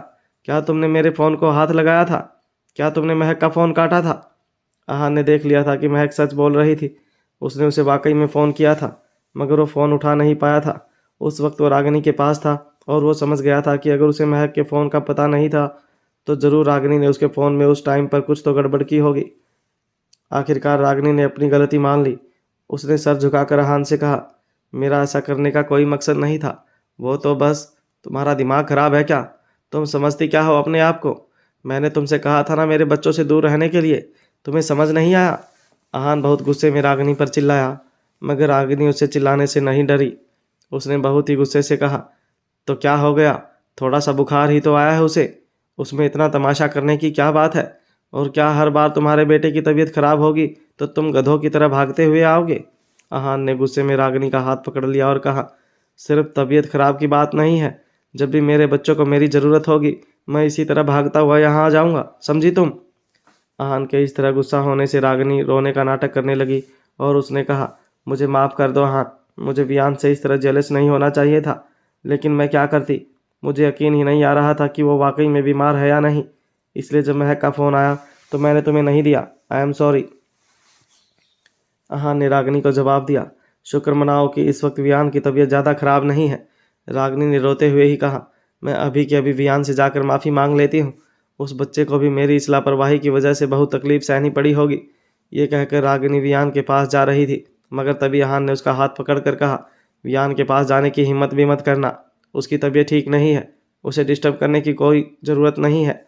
क्या तुमने मेरे फ़ोन को हाथ लगाया था? क्या तुमने महक का फ़ोन काटा था? अहान ने देख लिया था कि महक सच बोल रही थी। उसने उसे वाकई में फ़ोन किया था, मगर वो फ़ोन उठा नहीं पाया था। उस वक्त वो रागिनी के पास था और वो समझ गया था कि अगर उसे महक के फ़ोन का पता नहीं था तो ज़रूर रागिनी ने उसके फ़ोन में उस टाइम पर कुछ तो गड़बड़ की होगी। आखिरकार रागिनी ने अपनी गलती मान ली। उसने सर झुकाकर अहान से कहा, मेरा ऐसा करने का कोई मकसद नहीं था। वो तो बस, तुम्हारा दिमाग खराब है क्या? तुम समझती क्या हो अपने आप को? मैंने तुमसे कहा था ना मेरे बच्चों से दूर रहने के लिए, तुम्हें समझ नहीं आया? अहान बहुत गुस्से में रागिनी पर चिल्लाया, मगर रागिनी उससे चिल्लाने से नहीं डरी। उसने बहुत ही गुस्से से कहा, तो क्या हो गया? थोड़ा सा बुखार ही तो आया है उसे, उसमें इतना तमाशा करने की क्या बात है? और क्या हर बार तुम्हारे बेटे की तबीयत खराब होगी तो तुम गधों की तरह भागते हुए आओगे? आहान ने गुस्से में रागिनी का हाथ पकड़ लिया और कहा, सिर्फ तबीयत खराब की बात नहीं है, जब भी मेरे बच्चों को मेरी ज़रूरत होगी मैं इसी तरह भागता हुआ यहाँ आ जाऊँगा, समझी तुम? आहान के इस तरह गुस्सा होने से रागिनी रोने का नाटक करने लगी और उसने कहा, मुझे माफ़ कर दो आहान, मुझे वियान से इस तरह जेलस नहीं होना चाहिए था, लेकिन मैं क्या करती? मुझे यकीन ही नहीं आ रहा था कि वो वाकई में बीमार है या नहीं, इसलिए जब महक का फ़ोन आया तो मैंने तुम्हें नहीं दिया। I am sorry. आहान ने रागिनी को जवाब दिया, शुक्र मनाओ कि इस वक्त वियान की तबीयत ज़्यादा खराब नहीं है। रागिनी ने रोते हुए ही कहा, मैं अभी के अभी वियान से जाकर माफ़ी मांग लेती हूँ, उस बच्चे को भी मेरी इस लापरवाही की वजह से बहुत तकलीफ सहनी पड़ी होगी। ये कहकर रागिनी वियान के पास जा रही थी, मगर तभी आहान ने उसका हाथ पकड़ कर कहा, वियान के पास जाने की हिम्मत भी मत करना, उसकी तबीयत ठीक नहीं है, उसे डिस्टर्ब करने की कोई ज़रूरत नहीं है।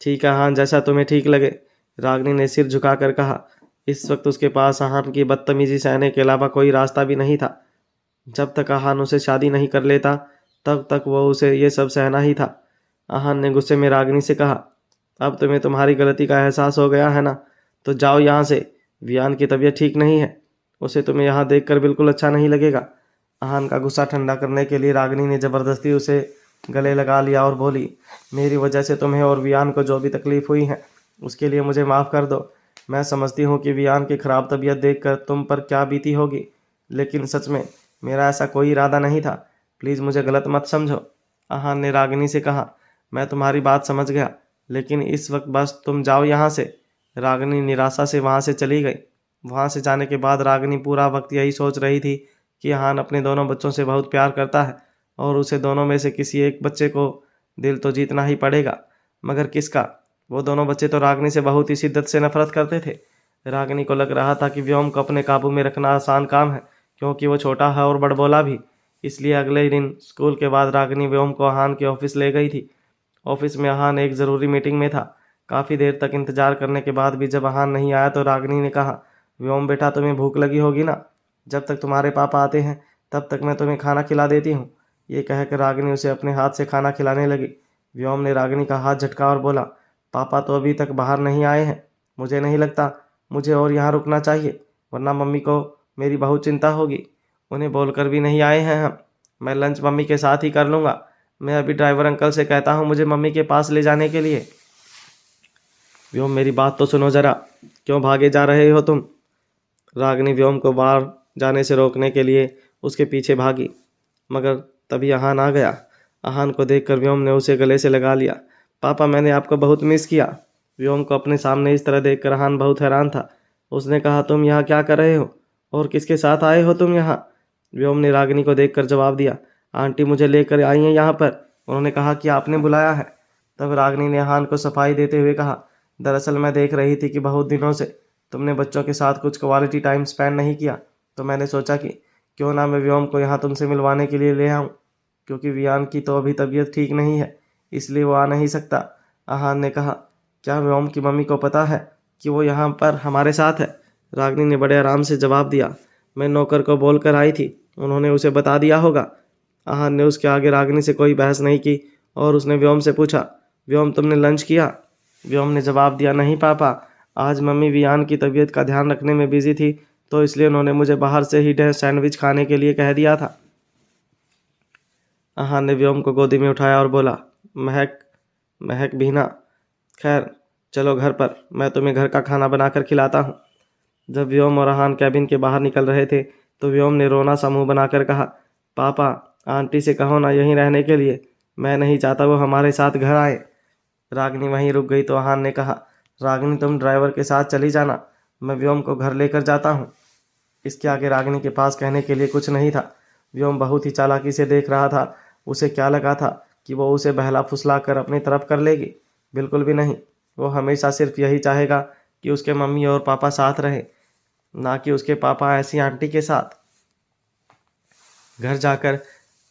ठीक है आहान, जैसा तुम्हें ठीक लगे, रागिनी ने सिर झुकाकर कहा। इस वक्त उसके पास आहान की बदतमीजी सहने के अलावा कोई रास्ता भी नहीं था। जब तक आहान उसे शादी नहीं कर लेता तब तक वो उसे ये सब सहना ही था। आहान ने गुस्से में रागिनी से कहा, अब तुम्हें तुम्हारी गलती का एहसास हो गया है ना, तो जाओ यहाँ से, वियान की तबीयत ठीक नहीं है, उसे तुम्हें यहाँ देखकर बिल्कुल अच्छा नहीं लगेगा। आहान का गुस्सा ठंडा करने के लिए रागिनी ने ज़बरदस्ती उसे गले लगा लिया और बोली, मेरी वजह से तुम्हें और वियान को जो भी तकलीफ़ हुई है उसके लिए मुझे माफ़ कर दो। मैं समझती हूँ कि वियान की ख़राब तबीयत देखकर तुम पर क्या बीती होगी, लेकिन सच में मेरा ऐसा कोई इरादा नहीं था, प्लीज़ मुझे गलत मत समझो। आहान ने रागिनी से कहा, मैं तुम्हारी बात समझ गया, लेकिन इस वक्त बस तुम जाओ यहाँ से। रागिनी निराशा से वहाँ से चली गई। वहाँ से जाने के बाद रागिनी पूरा वक्त यही सोच रही थी कि आहान अपने दोनों बच्चों से बहुत प्यार करता है और उसे दोनों में से किसी एक बच्चे को दिल तो जीतना ही पड़ेगा, मगर किसका? वो दोनों बच्चे तो रागिनी से बहुत ही शिद्दत से नफरत करते थे। रागिनी को लग रहा था कि व्योम को अपने काबू में रखना आसान काम है, क्योंकि वो छोटा है और बड़बोला भी। इसलिए अगले ही दिन स्कूल के बाद रागिनी व्योम को आहान के ऑफिस ले गई थी। ऑफिस में आहान एक ज़रूरी मीटिंग में था। काफ़ी देर तक इंतजार करने के बाद भी जब आहान नहीं आया तो रागिनी ने कहा, व्योम बेटा तुम्हें भूख लगी होगी ना, जब तक तुम्हारे पापा आते हैं तब तक मैं तुम्हें खाना खिला देती हूँ। ये कहकर रागिनी उसे अपने हाथ से खाना खिलाने लगी। व्योम ने रागिनी का हाथ झटका और बोला, पापा तो अभी तक बाहर नहीं आए हैं, मुझे नहीं लगता मुझे और यहाँ रुकना चाहिए, वरना मम्मी को मेरी बहुत चिंता होगी। उन्हें बोलकर भी नहीं आए हैं हम, मैं लंच मम्मी के साथ ही कर लूँगा। मैं अभी ड्राइवर अंकल से कहता हूँ मुझे मम्मी के पास ले जाने के लिए। व्योम मेरी बात तो सुनो ज़रा, क्यों भागे जा रहे हो तुम? रागिनी व्योम को बाहर जाने से रोकने के लिए उसके पीछे भागी, मगर तभी आहान आ गया। आहान को देखकर व्योम ने उसे गले से लगा लिया। पापा मैंने आपको बहुत मिस किया। व्योम को अपने सामने इस तरह देखकर आहान बहुत हैरान था। उसने कहा, तुम यहाँ क्या कर रहे हो और किसके साथ आए हो तुम यहाँ? व्योम ने रागिनी को देखकर जवाब दिया, आंटी मुझे लेकर आई हैं यहाँ पर, उन्होंने कहा कि आपने बुलाया है। तब रागिनी ने आहान को सफाई देते हुए कहा, दरअसल मैं देख रही थी कि बहुत दिनों से तुमने बच्चों के साथ कुछ क्वालिटी टाइम स्पेंड नहीं किया, तो मैंने सोचा कि क्यों ना मैं व्योम को यहाँ तुमसे मिलवाने के लिए ले आऊँ, क्योंकि वियान की तो अभी तबीयत ठीक नहीं है, इसलिए वो आ नहीं सकता। आहान ने कहा, क्या व्योम की मम्मी को पता है कि वो यहाँ पर हमारे साथ है? रागिनी ने बड़े आराम से जवाब दिया, मैं नौकर को बोल कर आई थी, उन्होंने उसे बता दिया होगा। आहान ने उसके आगे रागिनी से कोई बहस नहीं की और उसने व्योम से पूछा, व्योम तुमने लंच किया? व्योम ने जवाब दिया, नहीं पापा, आज मम्मी वियान की तबीयत का ध्यान रखने में बिजी थी, तो इसलिए उन्होंने मुझे बाहर से ही सैंडविच खाने के लिए कह दिया था। आहान ने व्योम को गोदी में उठाया और बोला, महक महक बीना, खैर चलो घर पर, मैं तुम्हें घर का खाना बनाकर खिलाता हूँ। जब व्योम और आहान कैबिन के बाहर निकल रहे थे तो व्योम ने रोना सा मुंह बनाकर कहा, पापा आंटी से कहो ना यहीं रहने के लिए, मैं नहीं चाहता वो हमारे साथ घर आए। रागिनी वहीं रुक गई तो आहान ने कहा, रागिनी तुम ड्राइवर के साथ चली जाना, मैं व्योम को घर लेकर जाता हूँ। इसके आगे रागिनी के पास कहने के लिए कुछ नहीं था। व्योम बहुत ही चालाकी से देख रहा था। उसे क्या लगा था कि वो उसे बहला फुसला कर अपनी तरफ कर लेगी? बिल्कुल भी नहीं। वो हमेशा सिर्फ यही चाहेगा कि उसके मम्मी और पापा साथ रहे, ना कि उसके पापा ऐसी आंटी के साथ। घर जाकर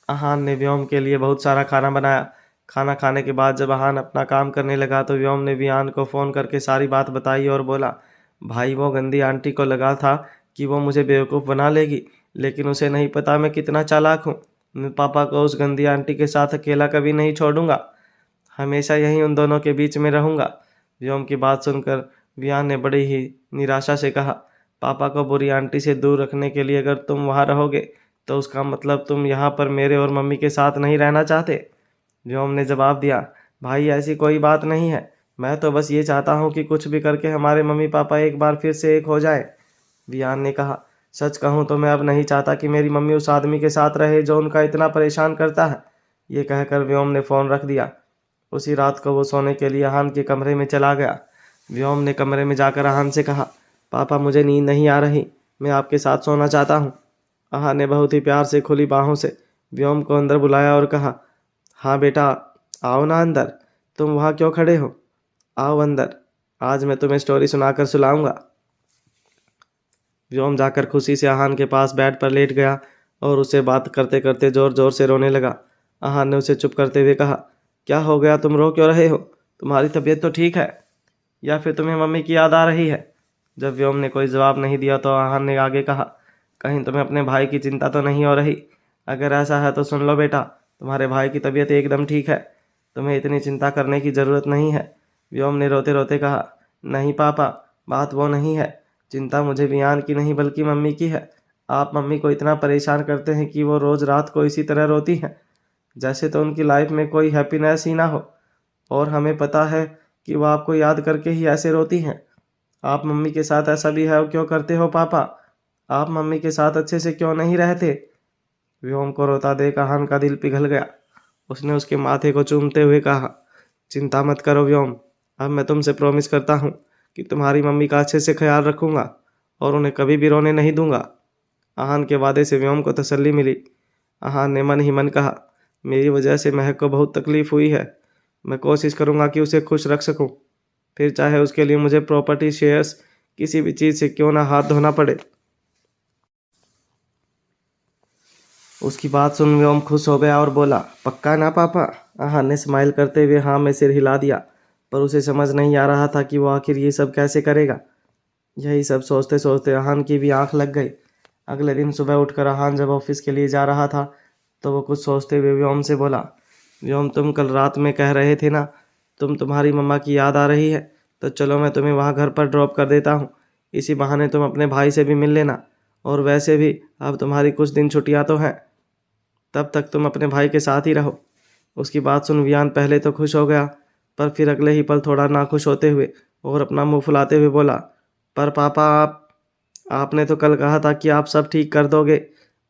आहान ने व्योम के लिए बहुत सारा खाना बनाया। खाना खाने के बाद जब आहान अपना काम करने लगा तो व्योम ने वियान को फ़ोन करके सारी बात बताई और बोला, भाई वो गंदी आंटी को लगा था कि वो मुझे बेवकूफ़ बना लेगी, लेकिन उसे नहीं पता मैं कितना चालाक हूँ। मैं पापा को उस गंदी आंटी के साथ अकेला कभी नहीं छोड़ूंगा, हमेशा यहीं उन दोनों के बीच में रहूंगा। व्योम की बात सुनकर वियान ने बड़ी ही निराशा से कहा, पापा को बुरी आंटी से दूर रखने के लिए अगर तुम वहां रहोगे तो उसका मतलब तुम यहाँ पर मेरे और मम्मी के साथ नहीं रहना चाहते। व्योम ने जवाब दिया, भाई ऐसी कोई बात नहीं है, मैं तो बस ये चाहता हूँ कि कुछ भी करके हमारे मम्मी पापा एक बार फिर से एक हो जाए। वियान ने कहा, सच कहूँ तो मैं अब नहीं चाहता कि मेरी मम्मी उस आदमी के साथ रहे जो उनका इतना परेशान करता है। ये कहकर व्योम ने फोन रख दिया। उसी रात को वो सोने के लिए आहान के कमरे में चला गया। व्योम ने कमरे में जाकर आहान से कहा, पापा मुझे नींद नहीं आ रही, मैं आपके साथ सोना चाहता हूँ। आहान ने बहुत ही प्यार से खुली बाहों से व्योम को अंदर बुलाया और कहा, हाँ बेटा, आओ ना अंदर, तुम वहाँ क्यों खड़े हो, आओ अंदर, आज मैं तुम्हें स्टोरी सुनाकर सुलाऊंगा। व्योम जाकर खुशी से आहान के पास बेड पर लेट गया और उससे बात करते करते जोर जोर से रोने लगा। आहान ने उसे चुप करते हुए कहा, क्या हो गया, तुम रो क्यों रहे हो, तुम्हारी तबीयत तो ठीक है या फिर तुम्हें मम्मी की याद आ रही है। जब व्योम ने कोई जवाब नहीं दिया तो आहान ने आगे कहा, कहीं तुम्हें अपने भाई की चिंता तो नहीं हो रही, अगर ऐसा है तो सुन लो बेटा, तुम्हारे भाई की तबीयत एकदम ठीक है, तुम्हें इतनी चिंता करने की ज़रूरत नहीं है। व्योम ने रोते रोते कहा, नहीं पापा, बात वो नहीं है, चिंता मुझे वियान की नहीं बल्कि मम्मी की है। आप मम्मी को इतना परेशान करते हैं कि वो रोज़ रात को इसी तरह रोती हैं, जैसे तो उनकी लाइफ में कोई हैप्पीनेस ही ना हो, और हमें पता है कि वो आपको याद करके ही ऐसे रोती हैं। आप मम्मी के साथ ऐसा बिहेव क्यों करते हो पापा, आप मम्मी के साथ अच्छे से क्यों नहीं रहते। व्योम को रोता देख आहान का दिल पिघल गया। उसने उसके माथे को चूमते हुए कहा, चिंता मत करो व्योम, अब मैं तुमसे प्रॉमिस करता हूँ कि तुम्हारी मम्मी का अच्छे से ख्याल रखूंगा और उन्हें कभी भी रोने नहीं दूंगा। आहान के वादे से व्योम को तसल्ली मिली। आहान ने मन ही मन कहा, मेरी वजह से महक को बहुत तकलीफ हुई है, मैं कोशिश करूंगा कि उसे खुश रख सकूं, फिर चाहे उसके लिए मुझे प्रॉपर्टी शेयर्स किसी भी चीज़ से क्यों ना हाथ धोना पड़े। उसकी बात सुन व्योम खुश हो गया और बोला, पक्का ना पापा। आहान ने स्माइल करते हुए हाँ में सिर हिला दिया, पर उसे समझ नहीं आ रहा था कि वो आखिर ये सब कैसे करेगा। यही सब सोचते सोचते आहान की भी आंख लग गई। अगले दिन सुबह उठकर आहान जब ऑफिस के लिए जा रहा था तो वो कुछ सोचते हुए व्योम से बोला, व्योम तुम कल रात में कह रहे थे ना तुम्हारी मम्मा की याद आ रही है, तो चलो मैं तुम्हें वहाँ घर पर ड्रॉप कर देता हूँ, इसी बहाने तुम अपने भाई से भी मिल लेना, और वैसे भी अब तुम्हारी कुछ दिन छुट्टियाँ तो हैं, तब तक तुम अपने भाई के साथ ही रहो। उसकी बात सुन वियान पहले तो खुश हो गया, पर फिर अगले ही पल थोड़ा नाखुश होते हुए और अपना मुंह फुलाते हुए बोला, पर पापा आपने तो कल कहा था कि आप सब ठीक कर दोगे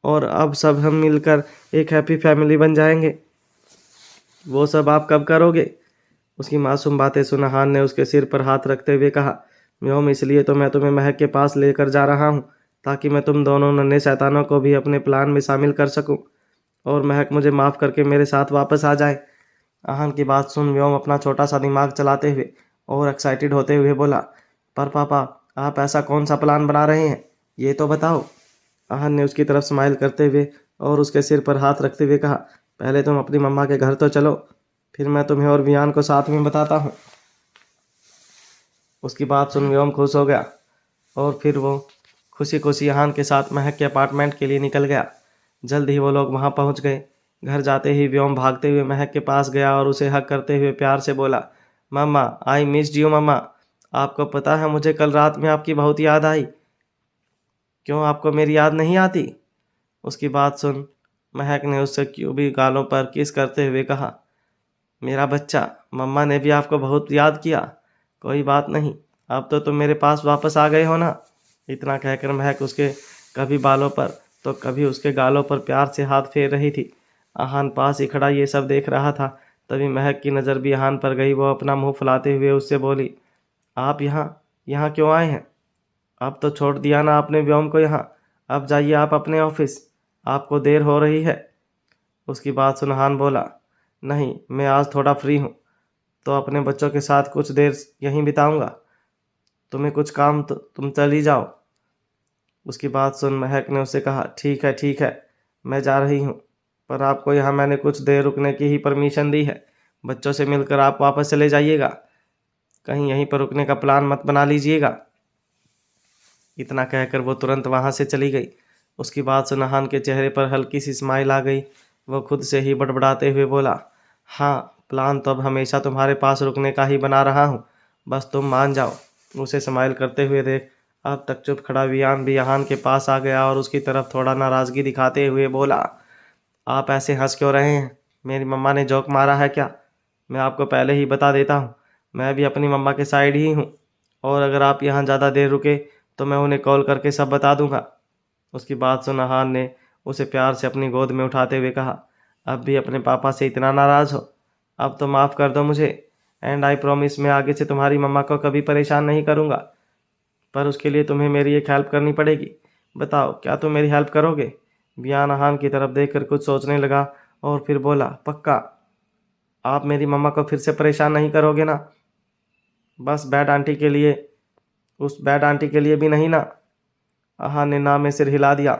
और अब सब हम मिलकर एक हैप्पी फैमिली बन जाएंगे, वो सब आप कब करोगे। उसकी मासूम बातें सुन आहान ने उसके सिर पर हाथ रखते हुए कहा, व्योम इसलिए तो मैं तुम्हें महक के पास लेकर जा रहा हूँ ताकि मैं तुम दोनों नन्हे शैतानों को भी अपने प्लान में शामिल कर सकूं और महक मुझे माफ़ करके मेरे साथ वापस आ जाए। आहान की बात सुन व्योम अपना छोटा सा दिमाग चलाते हुए और एक्साइटेड होते हुए बोला, पर पापा आप ऐसा कौन सा प्लान बना रहे हैं, ये तो बताओ। आहान ने उसकी तरफ स्माइल करते हुए और उसके सिर पर हाथ रखते हुए कहा, पहले तुम अपनी मम्मा के घर तो चलो, फिर मैं तुम्हें और वियान को साथ में बताता हूँ। उसकी बात सुन व्योम खुश हो गया और फिर वो खुशी खुशी आहान के साथ महक के अपार्टमेंट के लिए निकल गया। जल्द ही वो लोग वहां पहुंच गए। घर जाते ही व्योम भागते हुए महक के पास गया और उसे हग करते हुए प्यार से बोला, मम्मा आई मिस्ड यू मम्मा, आपको पता है मुझे कल रात में आपकी बहुत याद आई, क्यों आपको मेरी याद नहीं आती। उसकी बात सुन महक ने उससे क्यों भी गालों पर किस करते हुए कहा, मेरा बच्चा, मम्मा ने भी आपको बहुत याद किया, कोई बात नहीं, अब तो तुम मेरे पास वापस आ गए हो ना। इतना कहकर महक उसके कभी बालों पर तो कभी उसके गालों पर प्यार से हाथ फेर रही थी। आहान पास ही खड़ा ये सब देख रहा था। तभी महक की नज़र भी आहान पर गई। वो अपना मुंह फुलाते हुए उससे बोली, आप यहाँ यहाँ क्यों आए हैं, अब तो छोड़ दिया ना आपने व्योम को यहाँ, अब जाइए आप अपने ऑफिस, आपको देर हो रही है। उसकी बात सुन आहान बोला, नहीं मैं आज थोड़ा फ्री हूँ तो अपने बच्चों के साथ कुछ देर यहीं बिताऊंगा, तुम्हें कुछ काम तो तुम चली जाओ। उसकी बात सुन महक ने उससे कहा, ठीक है मैं जा रही हूँ, पर आपको यहाँ मैंने कुछ देर रुकने की ही परमिशन दी है, बच्चों से मिलकर आप वापस चले जाइएगा, कहीं यहीं पर रुकने का प्लान मत बना लीजिएगा। इतना कहकर वो तुरंत वहाँ से चली गई। उसकी बात सुन आहान के चेहरे पर हल्की सी स्माइल आ गई वो खुद से ही बड़बड़ाते हुए बोला, हाँ प्लान तो अब हमेशा तुम्हारे पास रुकने का ही बना रहा हूँ, बस तुम मान जाओ। उसे स्माइल करते हुए देख अब तक चुप खड़ा वियान भी यहान के पास आ गया और उसकी तरफ थोड़ा नाराजगी दिखाते हुए बोला, आप ऐसे हंस क्यों रहे हैं? मेरी मम्मा ने जोक मारा है क्या? मैं आपको पहले ही बता देता हूँ, मैं भी अपनी मम्मा के साइड ही हूँ, और अगर आप यहाँ ज़्यादा देर रुके तो मैं उन्हें कॉल करके सब बता दूंगा। उसकी बात सुन अहान ने उसे प्यार से अपनी गोद में उठाते हुए कहा, अब भी अपने पापा से इतना नाराज़ हो? अब तो माफ़ कर दो मुझे, एंड आई प्रॉमिस मैं आगे से तुम्हारी मम्मा को कभी परेशान नहीं करूँगा। पर उसके लिए तुम्हें मेरी एक हेल्प करनी पड़ेगी। बताओ क्या तुम मेरी हेल्प करोगे? बियान अहान की तरफ देखकर कुछ सोचने लगा और फिर बोला, पक्का? आप मेरी मम्मा को फिर से परेशान नहीं करोगे ना? बस बैड आंटी के लिए, उस बैड आंटी के लिए भी नहीं ना? अहान ने ना में सिर हिला दिया।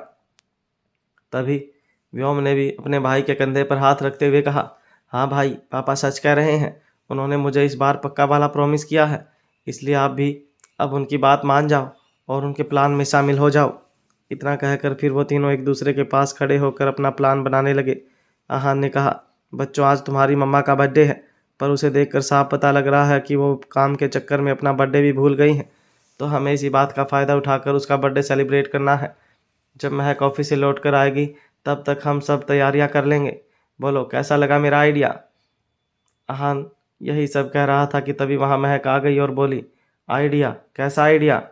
तभी व्योम ने भी अपने भाई के कंधे पर हाथ रखते हुए कहा, हाँ भाई, पापा सच कह रहे हैं, उन्होंने मुझे इस बार पक्का वाला प्रॉमिस किया है, इसलिए आप भी अब उनकी बात मान जाओ और उनके प्लान में शामिल हो जाओ। इतना कहकर फिर वो तीनों एक दूसरे के पास खड़े होकर अपना प्लान बनाने लगे। आहान ने कहा, बच्चों आज तुम्हारी मम्मा का बर्थडे है, पर उसे देखकर साफ पता लग रहा है कि वो काम के चक्कर में अपना बर्थडे भी भूल गई हैं, तो हमें इसी बात का फ़ायदा उठाकर उसका बर्थडे सेलिब्रेट करना है। जब महक ऑफिस से लौट कर आएगी तब तक हम सब तैयारियां कर लेंगे। बोलो कैसा लगा मेरा आइडिया? आहान यही सब कह रहा था कि तभी वहां महक आ गई और बोली, आइडिया? कैसा आइडिया?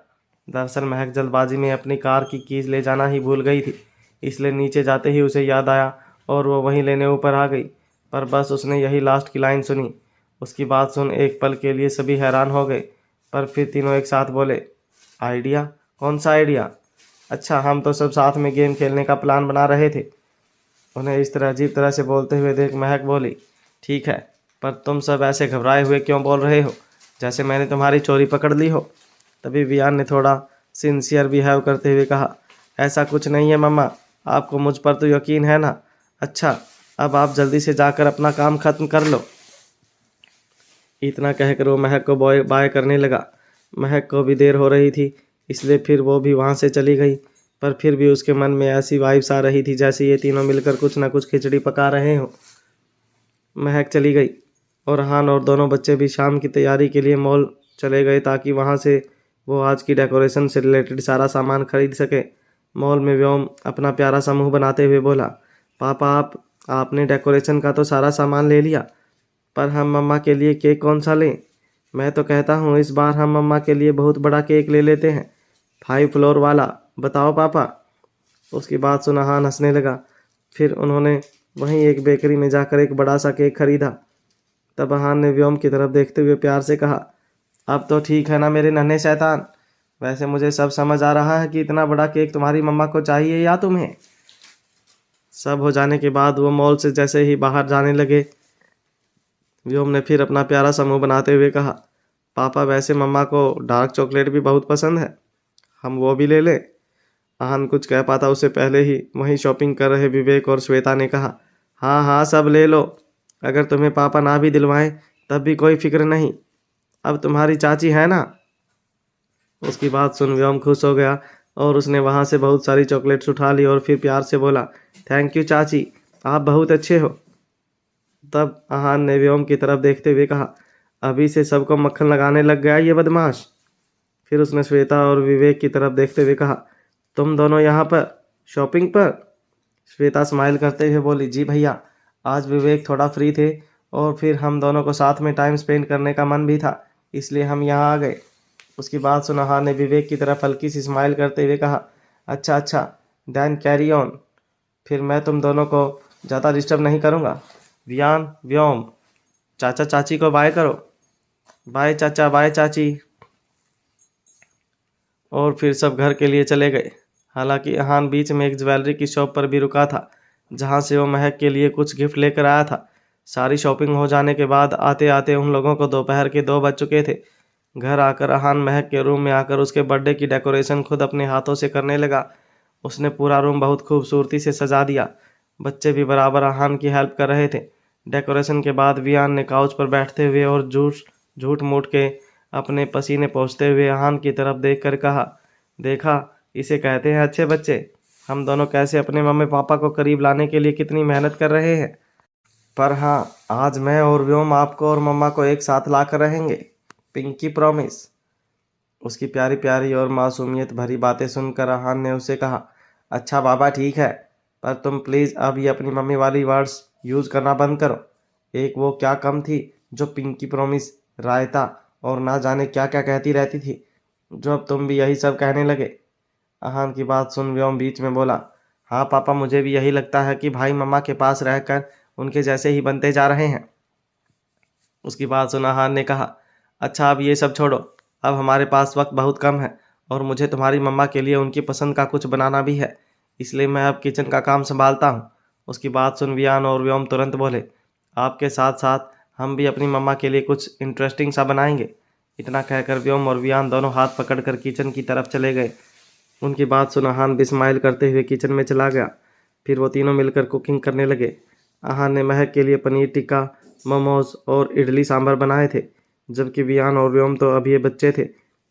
दरअसल महक जल्दबाजी में अपनी कार की कीज ले जाना ही भूल गई थी, इसलिए नीचे जाते ही उसे याद आया और वो वहीं लेने ऊपर आ गई। पर बस उसने यही लास्ट की लाइन सुनी। उसकी बात सुन एक पल के लिए सभी हैरान हो गए, पर फिर तीनों एक साथ बोले, आइडिया? कौन सा आइडिया? अच्छा, हम तो सब साथ में गेम खेलने का प्लान बना रहे थे। उन्हें इस तरह अजीब तरह से बोलते हुए देख महक बोली, ठीक है, पर तुम सब ऐसे घबराए हुए क्यों बोल रहे हो, जैसे मैंने तुम्हारी चोरी पकड़ ली हो? तभी वियान ने थोड़ा सिंसियर बिहेव करते हुए कहा, ऐसा कुछ नहीं है मम्मा, आपको मुझ पर तो यकीन है ना? अच्छा, अब आप जल्दी से जाकर अपना काम खत्म कर लो। इतना कहकर वो महक को बॉय बाय करने लगा। महक को भी देर हो रही थी, इसलिए फिर वो भी वहाँ से चली गई, पर फिर भी उसके मन में ऐसी वाइब्स आ रही थी जैसे ये तीनों मिलकर कुछ न कुछ खिचड़ी पका रहे हों। महक चली गई और हान और दोनों बच्चे भी शाम की तैयारी के लिए मॉल चले गए ताकि वहाँ से वो आज की डेकोरेशन से रिलेटेड सारा सामान खरीद सके। मॉल में व्योम अपना प्यारा सा मुंह बनाते हुए बोला, पापा आपने डेकोरेशन का तो सारा सामान ले लिया, पर हम मम्मा के लिए केक कौन सा लें? मैं तो कहता हूँ इस बार हम मम्मा के लिए बहुत बड़ा केक ले लेते हैं, 5 फ्लोर वाला। बताओ पापा। उसकी बात सुन हान हंसने लगा। फिर उन्होंने वहीं एक बेकरी में जाकर एक बड़ा सा केक खरीदा। तब हान ने व्योम की तरफ देखते हुए प्यार से कहा, अब तो ठीक है ना मेरे नन्हे शैतान? वैसे मुझे सब समझ आ रहा है कि इतना बड़ा केक तुम्हारी मम्मा को चाहिए या तुम्हें। सब हो जाने के बाद वो मॉल से जैसे ही बाहर जाने लगे, व्योम ने फिर अपना प्यारा सा मुंह बनाते हुए कहा, पापा वैसे मम्मा को डार्क चॉकलेट भी बहुत पसंद है, हम वो भी ले लें? आहान कुछ कह पाता उससे पहले ही वहीं शॉपिंग कर रहे विवेक और श्वेता ने कहा, हाँ हाँ सब ले लो, अगर तुम्हें पापा ना भी दिलवाएं तब भी कोई फिक्र नहीं, अब तुम्हारी चाची है ना। उसकी बात सुन व्योम खुश हो गया और उसने वहां से बहुत सारी चॉकलेट्स उठा ली और फिर प्यार से बोला, थैंक यू चाची, आप बहुत अच्छे हो। तब आहान ने व्योम की तरफ देखते हुए कहा, अभी से सबको मक्खन लगाने लग गया ये बदमाश। फिर उसने श्वेता और विवेक की तरफ देखते हुए कहा, तुम दोनों यहाँ पर शॉपिंग पर? श्वेता स्माइल करते हुए बोली, जी भैया, आज विवेक थोड़ा फ्री थे और फिर हम दोनों को साथ में टाइम स्पेंड करने का मन भी था, इसलिए हम यहाँ आ गए। उसकी बात सुन आहान ने विवेक की तरफ हल्की सी स्माइल करते हुए कहा, अच्छा अच्छा, देन कैरी ऑन, फिर मैं तुम दोनों को ज़्यादा डिस्टर्ब नहीं करूँगा। वियान, व्योम, चाचा चाची को बाय करो। बाय चाचा, बाय चाची। और फिर सब घर के लिए चले गए। हालांकि अहान बीच में एक ज्वेलरी की शॉप पर भी रुका था, जहां से वो महक के लिए कुछ गिफ्ट लेकर आया था। सारी शॉपिंग हो जाने के बाद आते आते उन लोगों को दोपहर के 2 बज चुके थे। घर आकर अहान महक के रूम में आकर उसके बर्थडे की डेकोरेशन खुद अपने हाथों से करने लगा। उसने पूरा रूम बहुत खूबसूरती से सजा दिया। बच्चे भी बराबर अहान की हेल्प कर रहे थे। डेकोरेशन के बाद वियान ने काउच पर बैठते हुए और झूठ मूठ के अपने पसीने पोंछते हुए अहान की तरफ देख कर कहा, देखा, इसे कहते हैं अच्छे बच्चे, हम दोनों कैसे अपने मम्मी पापा को करीब लाने के लिए कितनी मेहनत कर रहे हैं। पर हाँ, आज मैं और व्योम आपको और मम्मा को एक साथ ला कर रहेंगे, पिंकी प्रॉमिस। उसकी प्यारी प्यारी और मासूमियत भरी बातें सुनकर अहान ने उसे कहा, अच्छा बाबा ठीक है, पर तुम प्लीज़ अब ये अपनी मम्मी वाली वर्ड्स यूज़ करना बंद करो। एक वो क्या कम थी जो पिंकी प्रॉमिस, रायता और ना जाने क्या क्या कहती रहती थी, जो अब तुम भी यही सब कहने लगे। अहान की बात सुन व्योम बीच में बोला, हाँ पापा, मुझे भी यही लगता है कि भाई मम्मा के पास रहकर उनके जैसे ही बनते जा रहे हैं। उसकी बात सुन अहान ने कहा, अच्छा अब ये सब छोड़ो, अब हमारे पास वक्त बहुत कम है और मुझे तुम्हारी मम्मा के लिए उनकी पसंद का कुछ बनाना भी है, इसलिए मैं अब किचन का काम संभालता हूँ। उसकी बात सुन वियान और व्योम तुरंत बोले, आपके साथ साथ हम भी अपनी मम्मा के लिए कुछ इंटरेस्टिंग सा बनाएंगे। इतना कहकर व्योम और वियान दोनों हाथ पकड़कर किचन की तरफ चले गए। उनकी बात सुन अहान भी स्माइल करते हुए किचन में चला गया। फिर वो तीनों मिलकर कुकिंग करने लगे। अहान ने महक के लिए पनीर टिक्का, मोमोज और इडली सांभर बनाए थे, जबकि वियान और व्योम तो अभी ये बच्चे थे,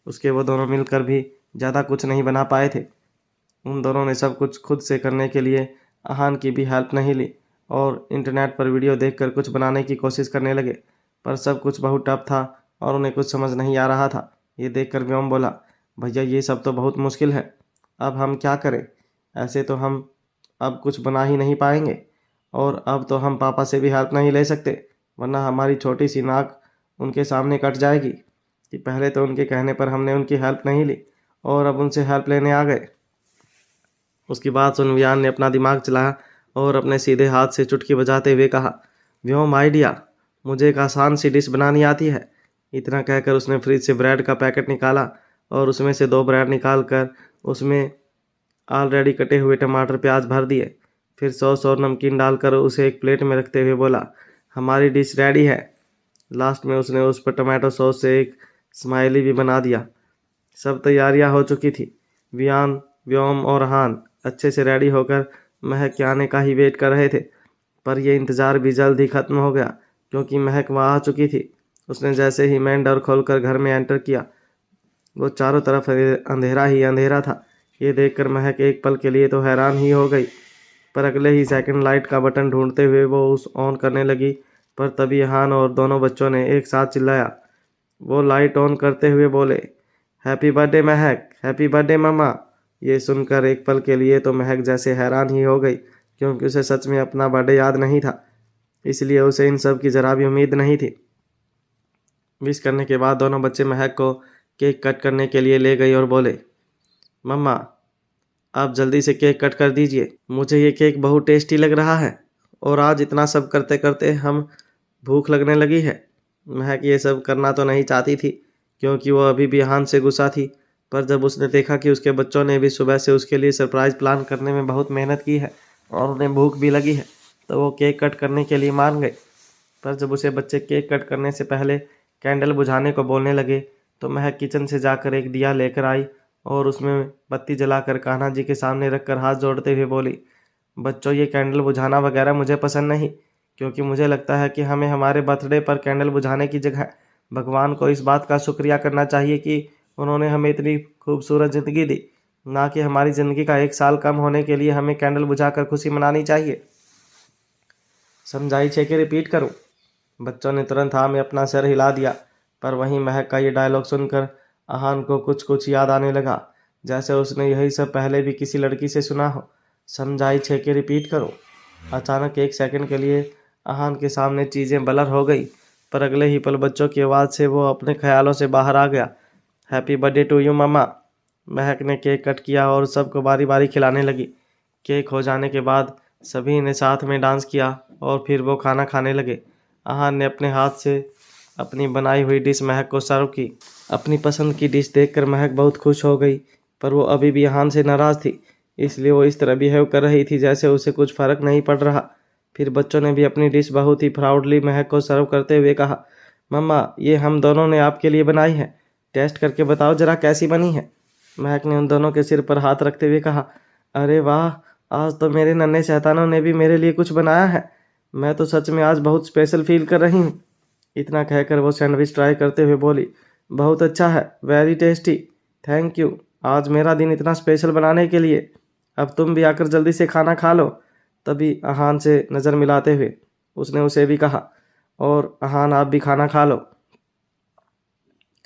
उसके वो दोनों मिलकर भी ज़्यादा कुछ नहीं बना पाए थे। उन दोनों ने सब कुछ खुद से करने के लिए अहान की भी हेल्प नहीं ली और इंटरनेट पर वीडियो देखकर कुछ बनाने की कोशिश करने लगे, पर सब कुछ बहुत टफ था और उन्हें कुछ समझ नहीं आ रहा था। ये देखकर व्योम बोला, भैया ये सब तो बहुत मुश्किल है, अब हम क्या करें? ऐसे तो हम अब कुछ बना ही नहीं पाएंगे और अब तो हम पापा से भी हेल्प नहीं ले सकते, वरना हमारी छोटी सी नाक उनके सामने कट जाएगी। कि पहले तो उनके कहने पर हमने उनकी हेल्प नहीं ली और अब उनसे हेल्प लेने आ गए। उसकी बात सुन वियान ने अपना दिमाग चलाया और अपने सीधे हाथ से चुटकी बजाते हुए कहा, व्योम आइडिया, मुझे एक आसान सी डिश बनानी आती है। इतना कहकर उसने फ्रिज से ब्रेड का पैकेट निकाला और उसमें से 2 ब्रेड निकाल कर उसमें ऑलरेडी कटे हुए टमाटर प्याज भर दिए। फिर सॉस और नमकीन डालकर उसे एक प्लेट में रखते हुए बोला, हमारी डिश रेडी है। लास्ट में उसने उस पर टमाटो सॉस से एक स्माइली भी बना दिया। सब तैयारियां हो चुकी थी। वियान, व्योम और हान अच्छे से रेडी होकर महक के आने का ही वेट कर रहे थे, पर यह इंतज़ार भी जल्द ही ख़त्म हो गया क्योंकि महक वहाँ आ चुकी थी। उसने जैसे ही मेन डोर खोलकर घर में एंटर किया, वो चारों तरफ अंधेरा ही अंधेरा था। ये देखकर महक एक पल के लिए तो हैरान ही हो गई, पर अगले ही सेकंड लाइट का बटन ढूंढते हुए वो उस ऑन करने लगी। पर तभी हान और दोनों बच्चों ने एक साथ चिल्लाया। वो लाइट ऑन करते हुए बोले, हैप्पी बर्थडे महक, हैप्पी बर्थडे मम्मा। ये सुनकर एक पल के लिए तो महक जैसे हैरान ही हो गई क्योंकि उसे सच में अपना बर्थडे याद नहीं था, इसलिए उसे इन सब की जरा भी उम्मीद नहीं थी। विश करने के बाद दोनों बच्चे महक को केक कट करने के लिए ले गए और बोले, मम्मा आप जल्दी से केक कट कर दीजिए, मुझे ये केक बहुत टेस्टी लग रहा है और आज इतना सब करते करते हम भूख लगने लगी है। महक ये सब करना तो नहीं चाहती थी क्योंकि वो अभी भी हान से गुस्सा थी, पर जब उसने देखा कि उसके बच्चों ने भी सुबह से उसके लिए सरप्राइज प्लान करने में बहुत मेहनत की है और उन्हें भूख भी लगी है, तो वो केक कट करने के लिए मान गए। पर जब उसे बच्चे केक कट करने से पहले कैंडल बुझाने को बोलने लगे, तो महक किचन से जाकर एक दिया लेकर आई और उसमें बत्ती जलाकर कान्हा जी के सामने रखकर हाथ जोड़ते हुए बोली, बच्चों ये कैंडल बुझाना वगैरह मुझे पसंद नहीं, क्योंकि मुझे लगता है कि हमें हमारे बर्थडे पर कैंडल बुझाने की जगह भगवान को इस बात का शुक्रिया करना चाहिए कि उन्होंने हमें इतनी खूबसूरत ज़िंदगी दी, ना कि हमारी ज़िंदगी का 1 साल कम होने के लिए हमें कैंडल बुझाकर खुशी मनानी चाहिए। समझाई छे कि रिपीट करूं? बच्चों ने तुरंत हाँ में अपना सिर हिला दिया, पर वहीं महक का ये डायलॉग सुनकर अहान को कुछ कुछ याद आने लगा, जैसे उसने यही सब पहले भी किसी लड़की से सुना हो। समझाई छे कि रिपीट करो। अचानक एक सेकंड के लिए अहान के सामने चीज़ें ब्लर हो गई, पर अगले ही पल बच्चों की आवाज़ से वो अपने ख्यालों से बाहर आ गया। हैप्पी बर्थडे टू यू मम्मा। महक ने केक कट किया और सबको बारी बारी खिलाने लगी। केक हो जाने के बाद सभी ने साथ में डांस किया और फिर वो खाना खाने लगे। अहान ने अपने हाथ से अपनी बनाई हुई डिश महक को सर्व की। अपनी पसंद की डिश देखकर महक बहुत खुश हो गई, पर वो अभी भी अहान से नाराज़ थी, इसलिए वो इस तरह बिहेव कर रही थी जैसे उसे कुछ फ़र्क नहीं पड़ रहा। फिर बच्चों ने भी अपनी डिश बहुत ही प्राउडली महक को सर्व करते हुए कहा, मम्मा ये हम दोनों ने आपके लिए बनाई है, टेस्ट करके बताओ ज़रा कैसी बनी है। महक ने उन दोनों के सिर पर हाथ रखते हुए कहा, अरे वाह, आज तो मेरे नन्हे शैतानों ने भी मेरे लिए कुछ बनाया है, मैं तो सच में आज बहुत स्पेशल फील कर रही हूँ। इतना कहकर वो सैंडविच ट्राई करते हुए बोली, बहुत अच्छा है, वेरी टेस्टी, थैंक यू, आज मेरा दिन इतना स्पेशल बनाने के लिए। अब तुम भी आकर जल्दी से खाना खा लो। तभी अहान से नज़र मिलाते हुए उसने उसे भी कहा, और अहान आप भी खाना खा लो।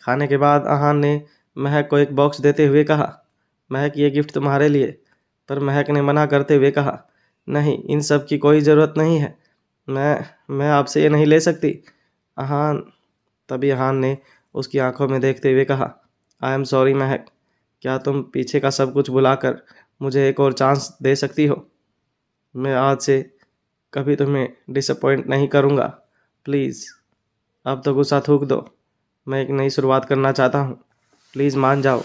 खाने के बाद अहान ने महक को एक बॉक्स देते हुए कहा, महक ये गिफ्ट तुम्हारे लिए। पर महक ने मना करते हुए कहा, नहीं, इन सब की कोई ज़रूरत नहीं है, मैं आपसे ये नहीं ले सकती। अहान तभी अहान ने उसकी आंखों में देखते हुए कहा, आई एम सॉरी महक, क्या तुम पीछे का सब कुछ भुलाकर मुझे एक और चांस दे सकती हो? मैं आज से कभी तुम्हें डिसअपॉइंट नहीं करूँगा, प्लीज़। अब तो गुस्सा थूक दो, मैं एक नई शुरुआत करना चाहता हूँ, प्लीज़ मान जाओ।